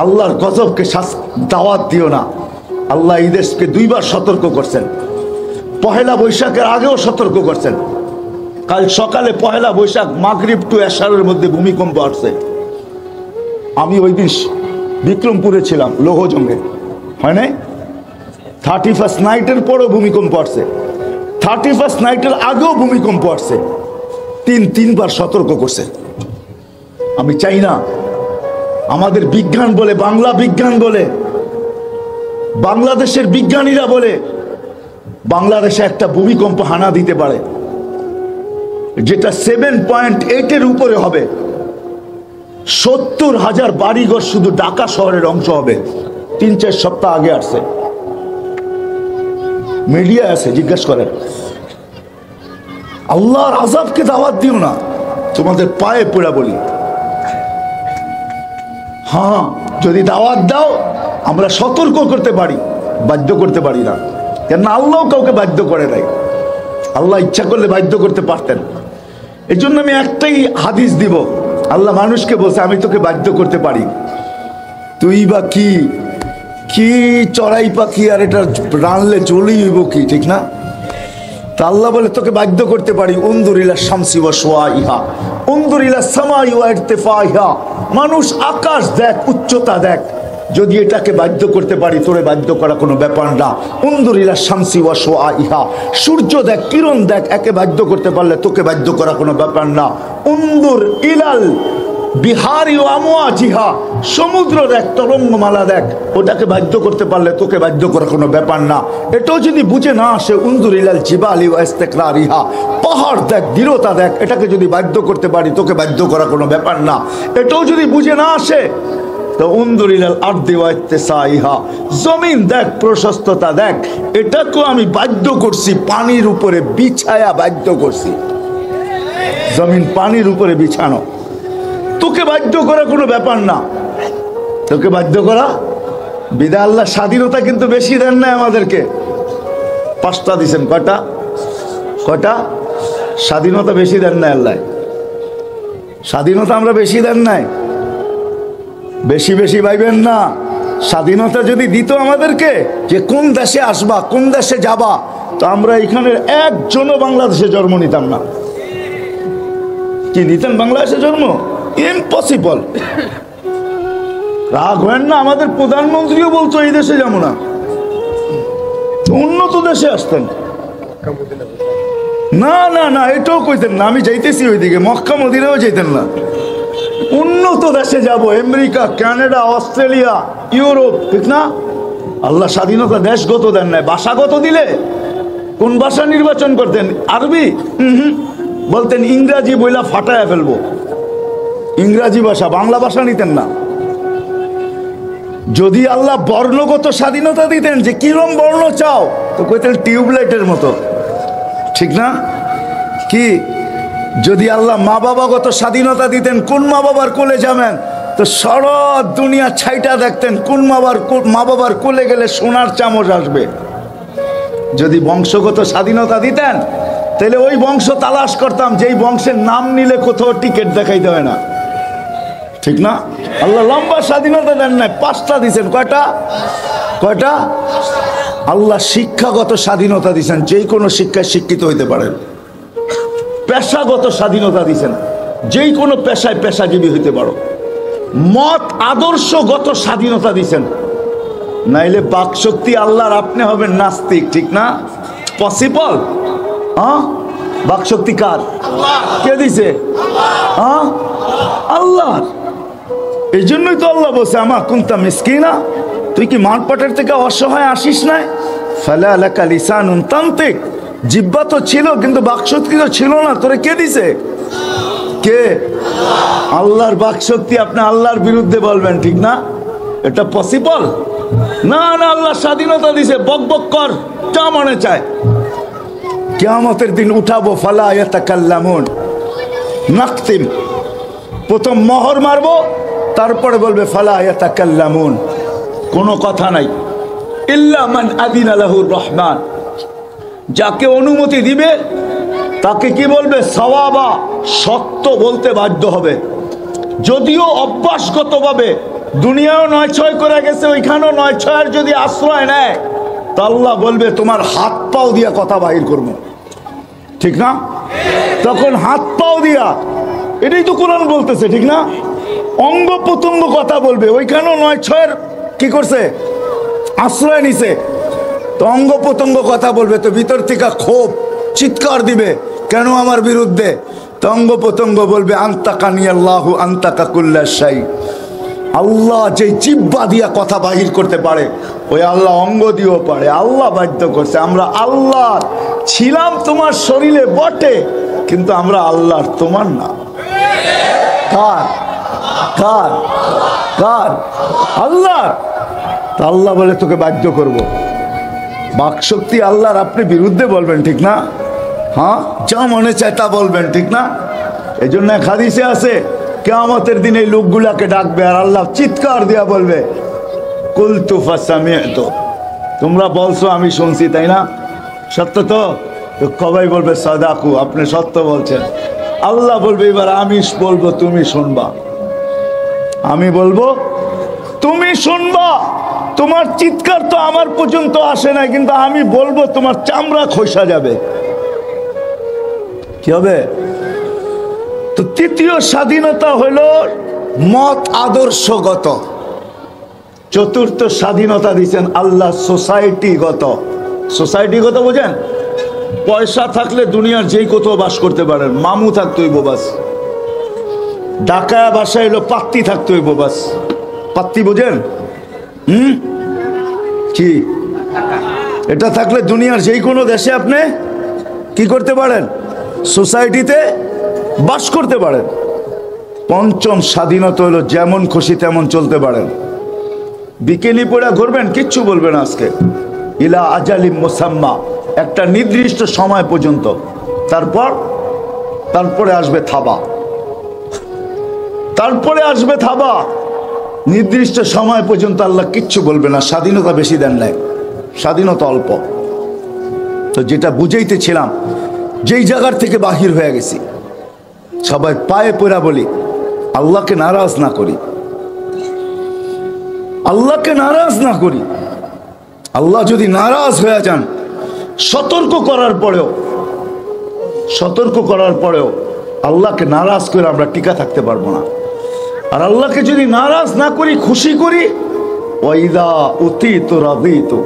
S1: আল্লাহর গজবকে দাওয়াত দিও না। আল্লাহ এই দেশকে 2 বার সতর্ক করছেন, পহেলা বৈশাখের আগেও সতর্ক করছেন। কাল সকালে পহেলা বৈশাখ মাগরিব টু এশারের মধ্যে ভূমিকম্প আসছে। আমি ওই দিন বিক্রমপুরে ছিলাম, লৌহজঙ্গে, হয় নাই? 31st নাইটের পরও ভূমিকম্প আসছে, 31st নাইটের আগেও ভূমিকম্প আসছে, 3বার সতর্ক করছে। আমি চাই না আমাদের বিজ্ঞান বলে, বাংলা বিজ্ঞান বলে, বাংলাদেশের বিজ্ঞানীরা বলে বাংলাদেশে একটা ভূমিকম্প হানা দিতে পারে যেটা 7.8-এর উপরে হবে। 70,000 বাড়িঘর শুধু ঢাকা শহরের অংশ হবে। 3-4 সপ্তাহ আগে আসছে, মিডিয়া আছে, জিজ্ঞাসা করেন। আল্লাহর আযাবকে দাওয়াত দিও না, তোমাদের পায়ে পড়া বলি। হ্যাঁ, যদি দাওয়াত দাও আমরা সতর্ক করতে পারি, বাধ্য করতে পারি না, কেন আল্লাহ কাউকে বাধ্য করে নাই। আল্লাহ ইচ্ছা করলে বাধ্য করতে পারতেন। এই জন্য আমি একটাই হাদিস দিব, আল্লাহ মানুষকে বলছে আমি তোকে বাধ্য করতে পারি, তুই বা কি কি চড়াই পাখি, আর এটা রানলে চলেই হইব কি, ঠিক না? তা আল্লাহ বলে তোকে বাধ্য করতে পারি। উনদুরিলা শামসি ওয়া শুআইহা উনদুরিলা সামাই ওয়া ইরতিফাইহা, মানুষ আকাশ দেখ, উচ্চতা দেখ, যদি এটাকে বাধ্য করতে পারি তোরে বাধ্য করা কোনো ব্যাপার না। উনদুরিলা শামসি ওয়া শুআইহা, সূর্য দেখ, কিরণ দেখ, একে বাধ্য করতে পারলে তোকে বাধ্য করা কোনো ব্যাপার না। উনদুর ইলাল বিহারি ও আমওয়াজিহা, সমুদ্র দেখ, তরঙ্গমালা দেখ, ওটাকে বাধ্য করতে পারলে তোকে বাধ্য করা কোনো ব্যাপার না। এটাও যদি বুঝে না আসে, উনদুর ইলাল জিবালি ওয়া ইস্তিকরারিহা, পাহাড় দেখ, দৃঢ়তা দেখ, এটাকে যদি বাধ্য করতে পারি তোকে বাধ্য করা কোনো ব্যাপার না। এটাও যদি বুঝে না আসে তো উনদুর ইলাল আরদি ওয়া ইত্তিসাইহা, জমিন দেখ, প্রশস্ততা দেখ, এটাকেও আমি বাধ্য করছি, পানির উপরে বিছায়া বাধ্য করছি। জমিন পানির উপরে বিছানো, তোকে বাধ্য করা কোনো ব্যাপার না, তোকে বাধ্য করা বিধায়। আল্লাহ স্বাধীনতা কিন্তু বেশি দেন নাই আমাদেরকে, 5টা দিছেন। কয়টা? স্বাধীনতা বেশি দেন নাই আল্লাহ, স্বাধীনতা আমরা বেশি দেন নাই। বেশি বেশি ভাইবেন না, স্বাধীনতা যদি দিত আমাদেরকে যে কোন দেশে আসবা, কোন দেশে যাবা, তো আমরা এখানে একজনও বাংলাদেশে জন্ম নিতাম না। কি নিতেন বাংলাদেশে জন্ম? ইম্পসিবল। রাগ হয় না, আমাদের প্রধানমন্ত্রীও বলতো এই দেশে যাবো না, উন্নত দেশে আসতেন। না না না, এটাও কইতেন না আমি যাইতেছি ওইদিকে, মক্কা মদিনাও যাইতেন না। উন্নত দেশে যাব, আমেরিকা, কানাডা, অস্ট্রেলিয়া, ইউরোপ, ঠিক না? আল্লাহ স্বাধীনতা দেশগত দেন নাই, ভাষাগত দিলে কোন ভাষা নির্বাচন করতেন? আরবি? বলতেন ইংরাজি বইলা ফাটায়া ফেলবো। ইংরাজি ভাষা, বাংলা ভাষা নিতেন না। যদি আল্লাহ বর্ণগত স্বাধীনতা দিতেন, যে কিরম বর্ণ চাও, তো কইতেন টিউবলাইটের মতো, ঠিক না? কি যদি আল্লাহ মা বাবাগত স্বাধীনতা দিতেন, কোন মা বাবার কোলে যাবেন, তো সারা দুনিয়া ছাইটা দেখতেন কোন মা বাবার কোলে গেলে সোনার চামচ আসবে। যদি বংশগত স্বাধীনতা দিতেন, তাহলে ওই বংশ তালাশ করতাম, যেই বংশের নাম নিলে কোথাও টিকিট দেখাইতে হয় না, ঠিক না? আল্লাহ লম্বা স্বাধীনতা দেন নাই, 5টা দিয়েছেন। কয়টা? আল্লাহ শিক্ষাগত স্বাধীনতা দিয়েছেন, যেই কোনো শিক্ষায় শিক্ষিত হইতে পারেন। পেশাগত স্বাধীনতা দিয়েছেন, যেই কোনো পেশায় পেশাজীবী হইতে পারো। মত আদর্শগত স্বাধীনতা দিয়েছেন, নাইলে বাকশক্তি আল্লাহর, আপনি হবেন নাস্তিক, ঠিক না? পসিবল? বাকশক্তি কার? কে দিছে? আল্লাহ। এই জন্যই তো আল্লাহ বলছে, আমা কুনতা মিসকিনা, তুই কি মানপাটের থেকে অসহায় আসিস নাই? ফালা লাকা লিসানুন তানতিক, জিহ্বা তো ছিল কিন্তু বাকশক্তি তো ছিল না, তোরে কে দিছে? কে? আল্লাহর বাকশক্তি। আপনি আল্লাহর বিরুদ্ধে বলবেন, ঠিক না? এটা পসিবল না। না, আল্লাহ স্বাধীনতা দিছে, বক বক কর, যা মনে চায়। কিয়ামতের দিন উঠাবো, ফালা ইয়াতাকাল্লামুন, নাকতিম, প্রথম মোহর মারবো, তারপরে বলবে ফালা ইয়াতাকাল্লামুন, কোনো কথা নাই। ইল্লা মান আযিনা লাহুর রহমান, যাকে অনুমতি দিবে তাকে কি বলবে? সাওয়াবা, সত্য বলতে বাধ্য হবে। যদিও অভ্যাসগতভাবে দুনিয়াও 9-6 করে গেছে, ওইখানেও 9-6 যদি আশ্রয় নেয়, তা আল্লাহ বলবে তোমার হাত পাও দিয়া কথা বাহির করবো, ঠিক না? তখন হাত পাও দিয়া, এটাই তো কোরআন বলতেছে, ঠিক না? অঙ্গ প্রত্যঙ্গ কথা বলবে, ওইখানেও 9-6 কি করছে? আশ্রয় নিছে। তো অঙ্গ প্রত্যঙ্গ কথা বলবে, তো ভিতর থেকে ক্ষোভ, চিৎকার দিবে, কেন আমার বিরুদ্ধে? তো অঙ্গ প্রত্যঙ্গ বলবে আনতাকানি আল্লাহু আনতাকা কুল্লা শাই, আল্লাহ যে জিহ্বা দিয়া কথা বাহির করতে পারে, ওই আল্লাহ অঙ্গ দিয়েও পারে। আল্লাহ বাধ্য করছে। আমরা আল্লাহ ছিলাম তোমার শরীরে বটে, কিন্তু আমরা আল্লাহর, তোমার না। কার? কার? কার? আল্লাহ। তা আল্লাহ বলে তোকে বাধ্য করব। বাকশক্তি আল্লাহর, আপনি বিরুদ্ধে বলবেন, ঠিক না? হ্যাঁ, যা মনে চায় তা বলবেন, ঠিক না? এই জন্য এক হাদিসে আছে, কিয়ামতের দিন এই লোকগুলাকে ডাকবে, আর আল্লাহ চিৎকার দিয়া বলবে কুলতু ফাসামি'তু, তোমরা বলছো আমি শুনছি, তাই না? সত্য তো? কবাই বলবে সাদাকু, আপনি সত্য বলছেন। আল্লাহ বলবে এবার আমি বলবো, তুমি শুনবা। আমি বলবো, তুমি শুনবা। তোমার চিৎকার তো আমার পর্যন্ত আসে না, কিন্তু আমি বলবো, তোমার চামড়া খসা যাবে। কি হবে? তো তৃতীয় স্বাধীনতা হলো মত আদর্শগত। চতুর্থ স্বাধীনতা দিচ্ছেন আল্লাহ সোসাইটিগত। সোসাইটিগত বোঝেন? পয়সা থাকলে দুনিয়ার যেই কোথাও বাস করতে পারেন, মামু থাকতে হইব বাস। ঢাকা বাসায় হলো পাত্তি থাকতে হইব বাস। পাত্তি বোঝেন? কি? এটা থাকলে দুনিয়ার যেই কোনো দেশে আপনি কি করতে পারেন? সোসাইটিতে বাস করতে পারেন। পঞ্চম স্বাধীনতা হলো যেমন খুশি তেমন চলতে পারেন। বিকেলি পড়া ঘুরবেন, কিচ্ছু বলবে না আজকে। ইলা আজালিম মুসাম্মা, একটা নির্দিষ্ট সময় পর্যন্ত, তারপরে আসবে থাবা। তারপরে আসবে থাবা। নির্দিষ্ট সময় পর্যন্ত আল্লাহ কিচ্ছু বলবে না। স্বাধীনতা বেশি দেন নাই, স্বাধীনতা অল্প। তো যেটা বুঝাইতেছিলাম, যেই জায়গার থেকে বাহির হয়ে গেছি, সবাই পায়ে পড়া বলি আল্লাহকে নারাজ না করি, আল্লাহকে নারাজ না করি। আল্লাহ যদি নারাজ হয়ে যান, সতর্ক করার পরেও আল্লাহকে নারাজ করে আমরা টিকা থাকতে পারবো না। আর আল্লাহকে যদি নারাজ না করি, খুশি করি, ওয়াইদা উতিতু রাদিতু,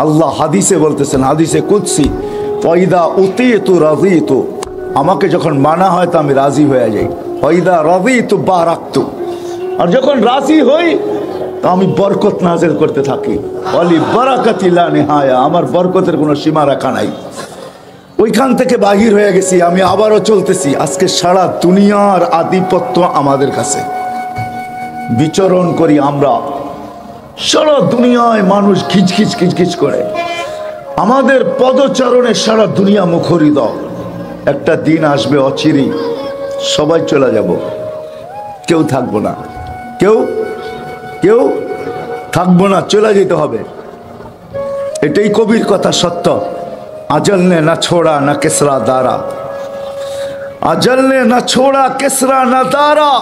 S1: আল্লাহ হাদিসে বলতেছেন, হাদিসে কুদসি, ওয়াইদা উতিতু রাদিতু, আমাকে যখন মানা হয় তো আমি রাজি হয়ে যাই। ওয়াইদা রাদিতু বারাকতু, আর যখন রাজি হই তো আমি বরকত নাজিল করতে থাকি। ওয়ালি বারাকাতি লা নিহায়া, আমার বরকতের কোনো সীমা রেখা নাই। ওইখান থেকে বাহির হয়ে গেছি, আমি আবারও চলতেছি। আজকে সারা দুনিয়ার আধিপত্য আমাদের কাছে, বিচরণ করি আমরা। সারা দুনিয়ায় মানুষ খিচখিচ খিচখিচ করে, আমাদের পদচারণে সারা দুনিয়া মুখরিত। একটা দিন আসবে অচিরেই, সবাই চলে যাব, কেউ থাকবো না, কেউ কেউ থাকবো না, চলে যেতে হবে। এটাই কবির কথা, সত্য। अजल ने न छोड़ा न किसरा दारा, अजल ने न छोड़ा किसरा न दारा,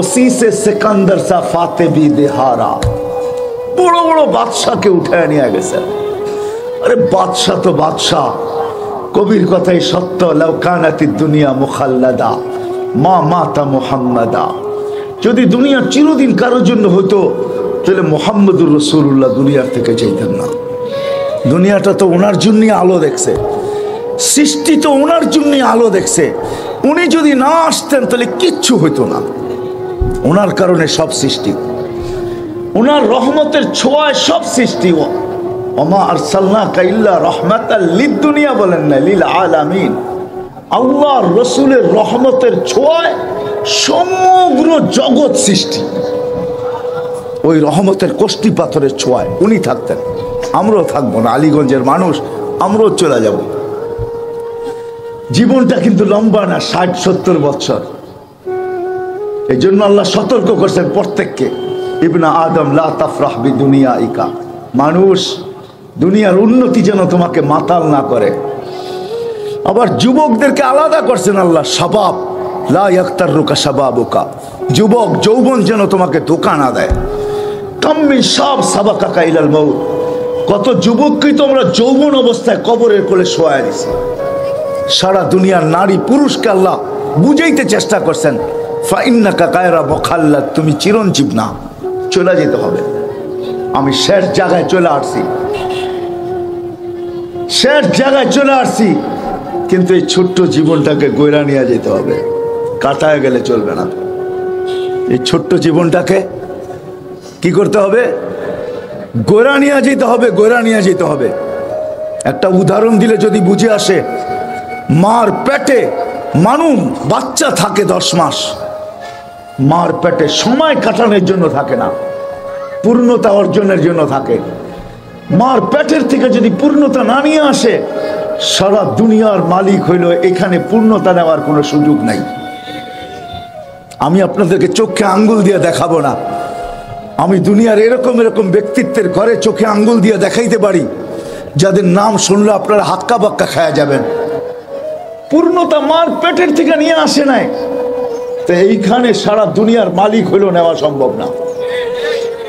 S1: उसी से सिकंदर सा फाते भी दिहारा। বড় বড় বাদশাকে উঠায় নিয়ে গেছে। আরে বাদশাহ তো বাদশাহ, কবির কথাই সত্য। লাউ কানাতি দুনিয়া মুখাল্লাদা মা মাতা মুহাম্মাদা। যদি দুনিয়া চিরদিন কারোর জন্য হতো, তাহলে মুহাম্মদুর রাসূলুল্লাহ দুনিয়ার থেকে চাইতেন না। দুনিয়াটা তো ওনার জন্যই আলো দেখছে, সৃষ্টি তো ওনার জন্যই আলো দেখছে। উনি যদি না আসতেন তাহলে কিচ্ছু হইতো না। ওনার কারণে সব সৃষ্টি, ওনার রহমতের ছোঁয়ায় সব সৃষ্টি। ওমা আরসালনাকা ইল্লা রাহমাতাল লিদ-দুনিয়া বলেন না, লিল আলামিন। আল্লাহর রাসূলের রহমতের ছোঁয়ায় সমগ্র জগৎ সৃষ্টি। ওই রহমতের কষ্টি পাথরের ছোঁয়ায় উনি থাকতেন, আমরাও থাকবো না। আলীগঞ্জের মানুষ, আমরাও চলে যাব। জীবনটা কিন্তু লম্বা না, 60-70 বছর। এই জন্য আল্লাহ সতর্ক করছেন প্রত্যেককে, ইবনা আদম লা তাফরাহ বিদুনিয়াইকা। মানুষ, দুনিয়ার উন্নতি যেন তোমাকে মাতাল না করে। আবার যুবকদেরকে আলাদা করছেন আল্লাহ, শাবাব লা ইয়াক্তারুকা শাবাবুকা। যুবক যৌবন যেন তোমাকে ধোঁকা না দেয়। কাম্মিন শাব সাবাকাকা ইলাল মাউত। কত যুবককেই তো আমরা যৌবন অবস্থায় কবরের কোলে শোয়ায় দিছি। সারা দুনিয়ার নারী পুরুষকে আল্লাহ বুঝাইতে চেষ্টা করছেন, ফাইন্নাকা গায়রা মুখাল্লাদ, তুমি চিরঞ্জীব না, চলে যেতে হবে। আমি শেষ জায়গায় চলে আসছি, শেষ জায়গায় চলে আসছি। কিন্তু এই ছোট্ট জীবনটাকে গইরা নিয়ে যেতে হবে, কাটায় গেলে চলবে না। এই ছোট্ট জীবনটাকে কি করতে হবে? গোড়া নিয়ে যেতে হবে, গোড়া নিয়ে যেতে হবে। একটা উদাহরণ দিলে যদি বুঝে আসে, মার পেটে বাচ্চা থাকে 10 মাস। মার পেটে সময় কাটানোর জন্য থাকে না, পূর্ণতা অর্জনের জন্য থাকে। মার পেটের থেকে যদি পূর্ণতা না নিয়ে আসে, সারা দুনিয়ার মালিক হইল, এখানে পূর্ণতা নেওয়ার কোনো সুযোগ নাই। আমি আপনাদেরকে চোখে আঙ্গুল দিয়ে দেখাবো না। আমি দুনিয়ার এরকম এরকম ব্যক্তিত্বের ঘরে চোখে আঙ্গুল দিয়ে দেখাইতে পারি, যাদের নাম শুনলে আপনারা হাক্কা বাক্কা খায়া যাবেন। পূর্ণতা মার পেটের থেকে নিয়ে আসে নাই, তো এইখানে সারা দুনিয়ার মালিক হইলেও নেওয়া সম্ভব না।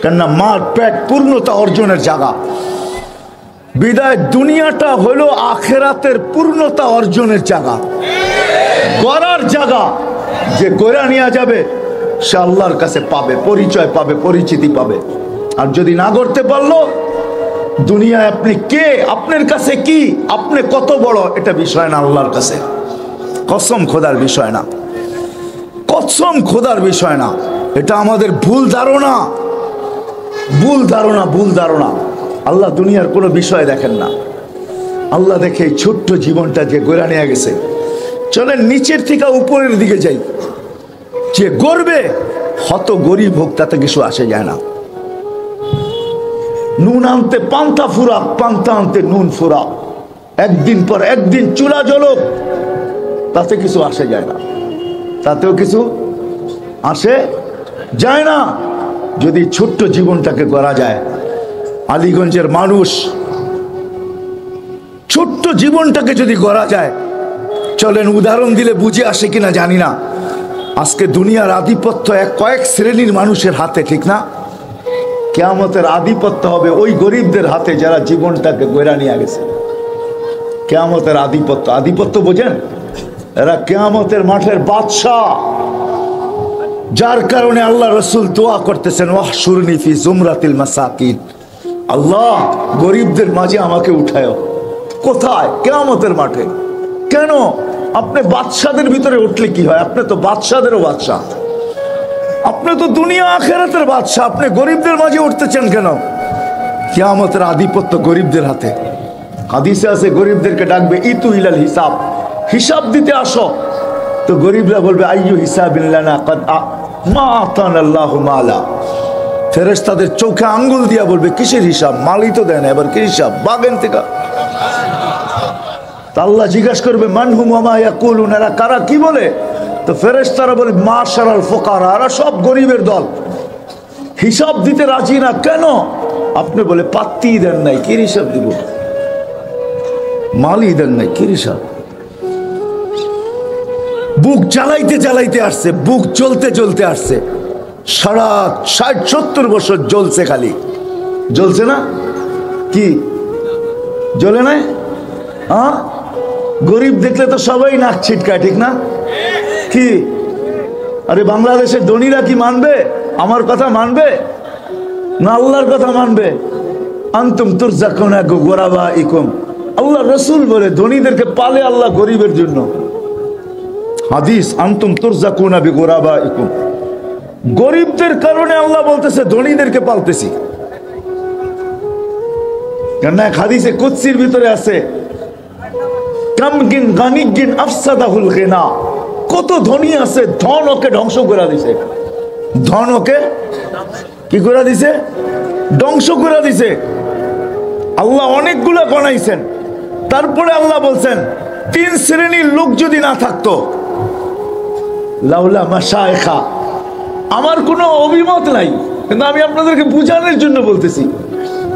S1: কেননা মার পেট পূর্ণতা অর্জনের জায়গা। বিদায় দুনিয়াটা হলো আখেরাতের পূর্ণতা অর্জনের জায়গা, গড়ার জায়গা। যে গড়া নিয়ে যাবে সে আল্লাহর কাছে পাবে, পরিচয় পাবে, পরিচিতি পাবে। আর যদি না করতে পারলো, দুনিয়ায় আপনি কে, আপনার কাছে কি, আপনি কত বড়, এটা বিষয় না আল্লাহর কাছে। কসম খোদার বিষয় না, কসম খোদার বিষয় না। এটা আমাদের ভুল ধারণা, ভুল ধারণা, ভুল ধারণা। আল্লাহ দুনিয়ার কোনো বিষয় দেখেন না। আল্লাহ দেখে এই ছোট্ট জীবনটা যে গড়া নিয়ে গেছে। চলেন নিচের থেকে উপরের দিকে যাই। যে গড়বে, হত গরিব হোক, তাতে কিছু আসে যায় না। নুন আনতে পান্তা ফুরাক, পান্তা আনতে নুন ফুরাক। একদিন পর একদিন চুলা জ্বলক, তাতে কিছু আসে যায় না, তাতেও কিছু আসে যায় না। যদি ছোট্ট জীবনটাকে গড়া যায়। আলীগঞ্জের মানুষ, ছোট্ট জীবনটাকে যদি গড়া যায়, চলেন উদাহরণ দিলে বুঝে আসে কিনা জানি না। আজকে দুনিয়ার আধিপত্য কয়েক শ্রেণীর মানুষের হাতে, ঠিক না? কিয়ামতের আধিপত্য হবে ওই গরিবদের হাতে যারা জীবনটাকে গড়া নিয়ে গেছে। কিয়ামতের আধিপত্য, আধিপত্য বোঝেন? এরা কিয়ামতের মাঠের বাদশাহ। যার কারণে আল্লাহ রসুল দোয়া করতেছেন, ওয়াহশুরনি ফি জুমরাতিল মাসাকিন। আল্লাহ, গরিবদের মাঝে আমাকে উঠায়। কোথায়? কিয়ামতের মাঠে। কেন? আপনি বাদশাদের ভিতরে উঠলে কি হয়? আপনি তো বাদশাদেরও বাদশাহ, আপনি তো দুনিয়া আখেরাতের বাদশাহ। আপনি গরিবদের মাঝে উঠতেছেন কেন? কিয়ামতের আধিপত্য গরিবদের হাতে। হাদিসে আছে গরিবদেরকে ডাকবে ইতু ইলাল হিসাব, হিসাব দিতে আসো। তো গরিবরা বলবে আইয়ু হিসাবিল্লানা কাদ মা আতানাল্লাহু মালা। ফেরেশতাদের চোখে আঙ্গুল দিয়া বলবে কিসের হিসাব, মালই তো দেয় না, এবার কি হিসাব, বাগেন থেকে। আল্লাহ জিজ্ঞাসা করবে মানহুম ওয়া মা ইয়াকুলুন, এরা কারা, কি বলে? তো ফেরেশতারা বলে মাশারাল ফুকারা, এরা সব গরিবের দল, হিসাব দিতে রাজি না। কেন? আপনি বলে পাত্তি দেন নাই, কি হিসাব দিব, মালই দেন নাই, কি হিসাব। বুক জ্বালাইতে জ্বালাইতে আসছে, বুক জ্বলতে জ্বলতে আসছে, সারা 60-70 বছর জ্বলছে, খালি জ্বলছে না, কি জ্বলে নাই? হ্যাঁ, গরিব দেখলে তো সবাই নাক ছিটকায়, ঠিক না? কি আরে বাংলাদেশের ধনীরা কি মানবে আমার কথা, মানবে না আল্লাহর কথা মানবে? আনতুম তুরজাকুনা বিগুরাবাইকুম, আল্লাহ রাসূল বলে ধনীদেরকে পালে আল্লাহ গরিবের জন্য। হাদিস আনতুম তুরজাকুনা বিগুরাবাইকুম, গরিবদের কারণে আল্লাহ বলতেছে ধনীদেরকে পালতেছি। কেন এক হাদিসে কুদসির ভিতরে আছে কামগিন গানিগিন আফসাদাহুল গিনা, কত ধনী আছে, ধন ওকে ধ্বংস করে দিছে, ধন ওকে কি করে দিছে, ধ্বংস করে দিছে। আল্লাহ অনেকগুলো গণাইছেন, তারপরে আল্লাহ বলছেন 3 শ্রেণীর লোক যদি না থাকতো, লাউলা মাশায়েখা, আমার কোনো অভিমত নাই, কিন্তু আমি আপনাদেরকে বুঝানোর জন্য বলতেছি।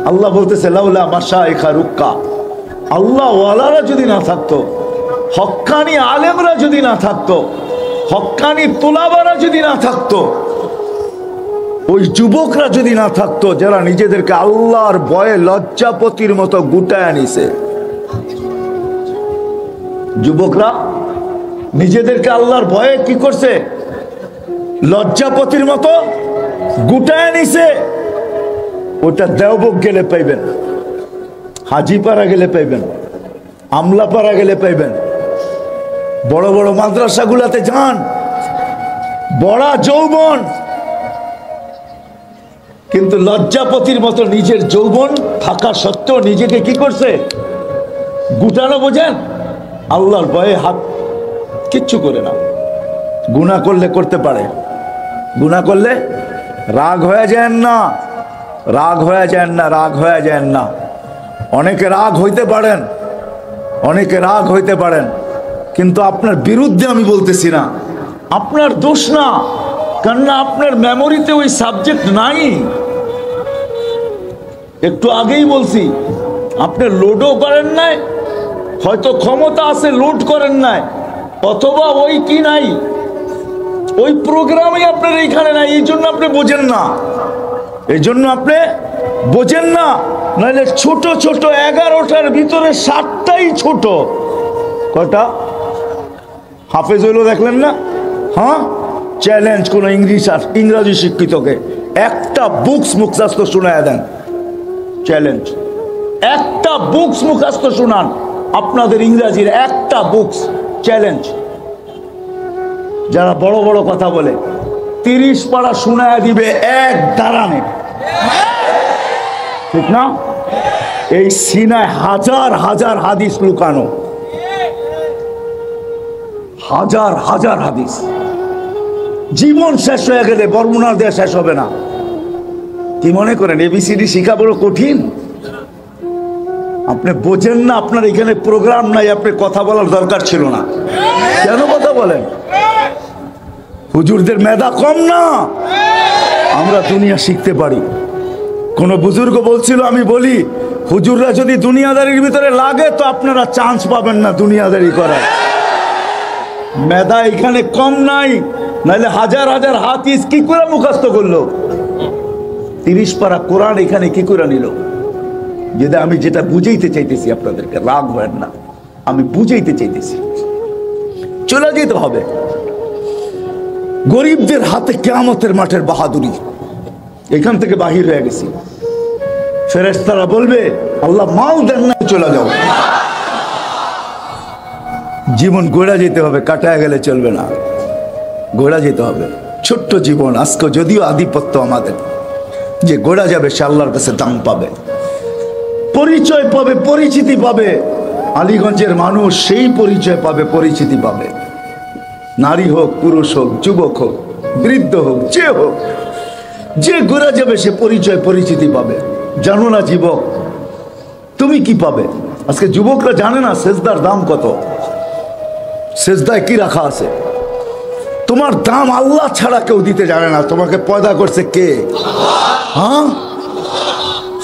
S1: আল্লাহ বলতেছে লাউলা মাশায়েখা রুক্কা, আল্লাহ ওয়ালারা যদি না থাকতো, হক্কানি আলেমরা যদি না থাকতো, হক্কানি তোলাবারা যদি না থাকতো, ওই যুবকরা যদি না থাকতো যারা নিজেদেরকে আল্লাহর ভয়ে লজ্জাপতির মতো গুটায় আনিছে, যুবকরা নিজেদেরকে আল্লাহর ভয়ে কি করছে, লজ্জাপতির মতো গুটায় আনিছে, ওটা দেওবক গেলে পাইবেন, হাজিপাড়া গেলে পাইবেন, আমলাপাড়া গেলে পাইবেন, বড় বড় মাদ্রাসাগুলাতে যান, বড় যৌবন, কিন্তু লজ্জাপতির মতো নিজের যৌবন থাকা সত্ত্বেও নিজেকে কি করছে, গুটানো, বোঝেন? আল্লাহর ভয়ে হাত কিচ্ছু করে না। গুনাহ করলে করতে পারে, গুনাহ করলে রাগ হয়ে যান না, রাগ হয়ে যান না, রাগ হয়ে যান না। অনেকে রাগ হইতে পারেন, অনেকে রাগ হইতে পারেন, কিন্তু আপনার বিরুদ্ধে আমি বলতেছি না, আপনার দোষ না, কেননা আপনার মেমোরিতে ওই সাবজেক্ট নাই। একটু আগেই বলছি, আপনি লোডও করেন নাই, হয়তো ক্ষমতা আছে লোড করেন নাই, অথবা ওই কি নাই, ওই প্রোগ্রামই আপনার এইখানে নাই, এই জন্য আপনি বোঝেন না, এই জন্য আপনি বোঝেন না। নাহলে ছোট ছোট 11টার ভিতরে 7টাই ছোট, কটা হাফেজ হইল দেখলেন না? হ্যাঁ, চ্যালেঞ্জ কোন ইংরাজি শিক্ষিতকে একটা বুকস মুখস্থ শোনায় দেন, চ্যালেঞ্জ, একটা বুকস মুখস্থ শোনান আপনাদের ইংরাজির, একটা বুকস, চ্যালেঞ্জ। যারা বড় বড় কথা বলে 30 পারা শোনায় দিবে এক দাঁড়ানে, ঠিক না? এই সিনায় হাজার হাজার হাদিস লুকানো, হাজার হাজার হাদিস। জীবন শেষ হয়ে গেলে বর্ণনা দেওয়া শেষ হবে না। কি মনে করেন এবিসিডি শিখা বড় কঠিন? আপনি বোঝেন না, আপনার এখানে প্রোগ্রাম নাই, আপনি কথা বলার দরকার ছিল না। কেন কথা বলেন? হুজুরদের মেধা কম না, আমরা দুনিয়া শিখতে পারি। কোন বুজুর্গ বলছিল, আমি বলি হুজুররা যদি দুনিয়াদারির ভিতরে লাগে তো আপনারা চান্স পাবেন না দুনিয়াদারি করার। মেধা এখানে কম নাই, নাহলে হাজার হাজার হাদিস কি করে মুখস্থ করলো? 30 পারা কোরআন এখানে কি করে নিল? যেটা আমি যেটা বুঝাইতে চাইতেছি আপনাদেরকে, রাগ হয় না, আমি বুঝাইতে চাইতেছি। চলে যেতে হবে। গরিবদের হাতে কিয়ামতের মাঠের বাহাদুরি, এখান থেকে বাহির হয়ে গেছি। ফেরেশতারা বলবে আল্লাহ মাল দেন না, চলে যাও। জীবন গড়া যেতে হবে, কাটায় গেলে চলবে না, গড়া যেতে হবে। ছোট্ট জীবন আজকে যদিও আধিপত্য আমাদের, যে গড়া যাবে সে আল্লাহর কাছে দাম পাবে। পরিচয় পাবে, পরিচিতি পাবে। আলীগঞ্জের মানুষ সেই পরিচয় পাবে, পরিচিতি পাবে। নারী হোক, পুরুষ হোক, যুবক হোক, বৃদ্ধ হোক, যে হোক, যে ঘুরে যাবে সে পরিচয় পরিচিতি পাবে। জানো না যুবক তুমি কি পাবে? আজকে যুবকরা জানে না সেজদার দাম কত, সেজদায় কি রাখা আছে। তোমার দাম আল্লাহ ছাড়া কেউ দিতে জানে না। তোমাকে পয়দা করছে কে? হ্যাঁ,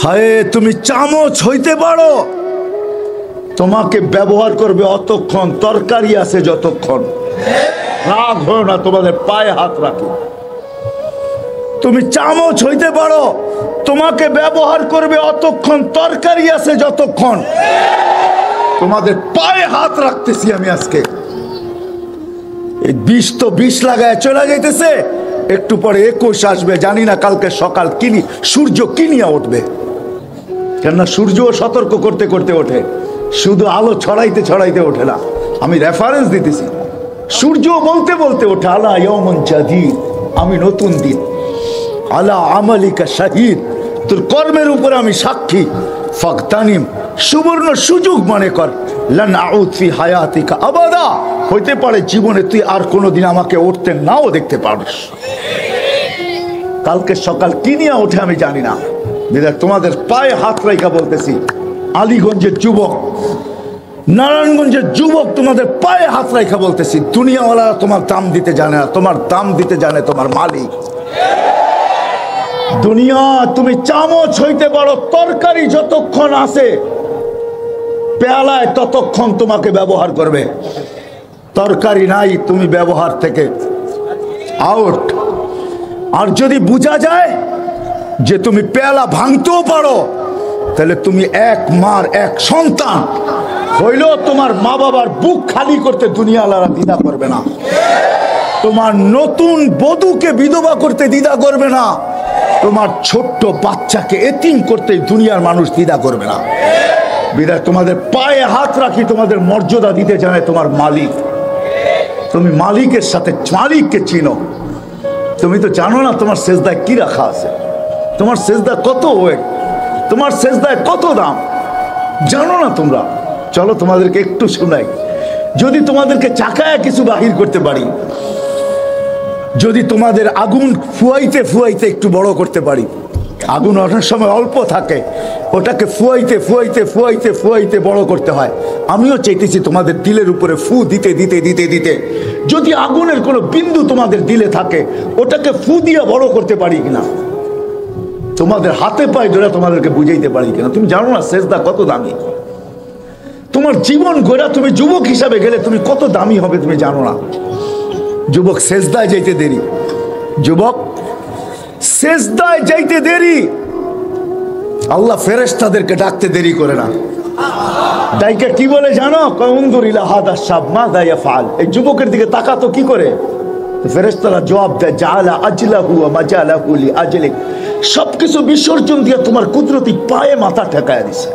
S1: হায় তুমি চামচ হইতে পারো, তোমাকে ব্যবহার করবে অতক্ষণ, তরকারি আছে যতক্ষণ। রাগ হয় না, তোমাদের পায়ে হাত রাখি। তুমি চামচ হইতে পারো, তোমাকে ব্যবহার করবে অতক্ষণ, তরকারি আছে যতক্ষণ। তোমাদের পায়ে হাত রাখতেছি আমি আজকে। এই 20 তো 20 লাগায় চলে যাইতেছে, একটু পরে 21 আসবে। জানি না কালকে সকাল কিনি সূর্য কিনিয়া উঠবে। কেননা সূর্যও সতর্ক করতে করতে ওঠে, শুধু আলো ছড়াইতে ছড়াইতে ওঠে না। আমি রেফারেন্স দিতেছি, সূর্য বলতে বলতে ওঠে আলা ইয়াউমুন জাদীদ, আমি নতুন দিন। আলা আমালিকা শাহিদ, তোর কর্মের উপরে আমি সাক্ষী। ফাগতানিম, সুবর্ণ সুযোগ মনে কর। লান আউদ ফি হায়াতিকা আবাদা, হইতে পারে জীবনে তুই আর কোনোদিন আমাকে উঠতে নাও দেখতে পারিস। কালকে সকাল কি নিয়ে ওঠে আমি জানি না। তোমাদের পায়ে হাত রাইখা বলতেছি, আলীগঞ্জের যুবক, নারায়ণগঞ্জের যুবক, তোমাদের পায়ে হাত রাইখা বলতেছি, দুনিয়াওয়ালারা তোমার দাম দিতে জানে না, তোমার দাম দিতে জানে তোমার মালিক। দুনিয়া তুমি চামচ হইতে পারো, তরকারি যতক্ষণ আছে পেয়ালায় ততক্ষণ তোমাকে ব্যবহার করবে। তরকারি নাই, তুমি ব্যবহার থেকে আউট। আর যদি বোঝা যায় যে তুমি পেয়ালা ভাঙতেও পারো, তাহলে তুমি এক মার এক সন্তান হইলেও তোমার মা বাবার বুক খালি করতে দুনিয়াওয়ালারা দ্বিধা করবে না। তোমার নতুন বধূকে বিধবা করতে দ্বিধা করবে না। তোমার ছোট্ট বাচ্চাকে এতিম করতে দুনিয়ার মানুষ দ্বিধা করবে না। বিধায় তোমাদের পায়ে হাত রাখি, তোমাদের মর্যাদা দিতে জানে তোমার মালিক। তুমি মালিকের সাথে মালিককে চিনো। তুমি তো জানো না তোমার সেজদায় কি রাখা আছে, তোমার সেজদায় কত ওয়েট, তোমার সেজদায় কত দাম, জানো না তোমরা। চলো তোমাদেরকে একটু শোনাই। যদি তোমাদেরকে চাকায় কিছু বাহির করতে পারি, যদি তোমাদের আগুন ফুয়াইতে ফুয়াইতে একটু বড় করতে পারি, আগুন অনেক সময় অল্প থাকে, ওটাকে ফুয়াইতে ফুয়াইতে ফুয়াইতে ফুয়াইতে বড় করতে হয়। আমিও চাইতেছি তোমাদের দিলের উপরে ফু দিতে দিতে দিতে দিতে যদি আগুনের কোনো বিন্দু তোমাদের দিলে থাকে, ওটাকে ফু দিয়ে বড় করতে পারি কিনা, তোমাদের হাতে পায়ে ধরে তোমাদেরকে বুঝাইতে পারি কিনা। তুমি জানো না সেজদা কত দামি। তোমার জীবন গড়া তুমি যুবক হিসাবে গেলে তুমি কত দামি হবে তুমি জানো না। যুবক সেজদায় যাইতে দেরি, যুবক সেজদায় যাইতে দেরি। আল্লাহ ফেরেশতাদেরকে ডাকতে দেরি করে না। ডাইকে কি বলে জানো? উনজুর ইলা হাদা শাব মাযা ইয়াফআল, এই যুবকের দিকে তাকাতো কি করে? ফেরেশতারা জবাব দেয়, জাআলা আজলাহু ওয়া মাজালাহু লি আজলিক, সবকিছু বিসর্জন দিয়ে তোমার কুদরতি পায়ে মাথা ঠেকায় দিছে।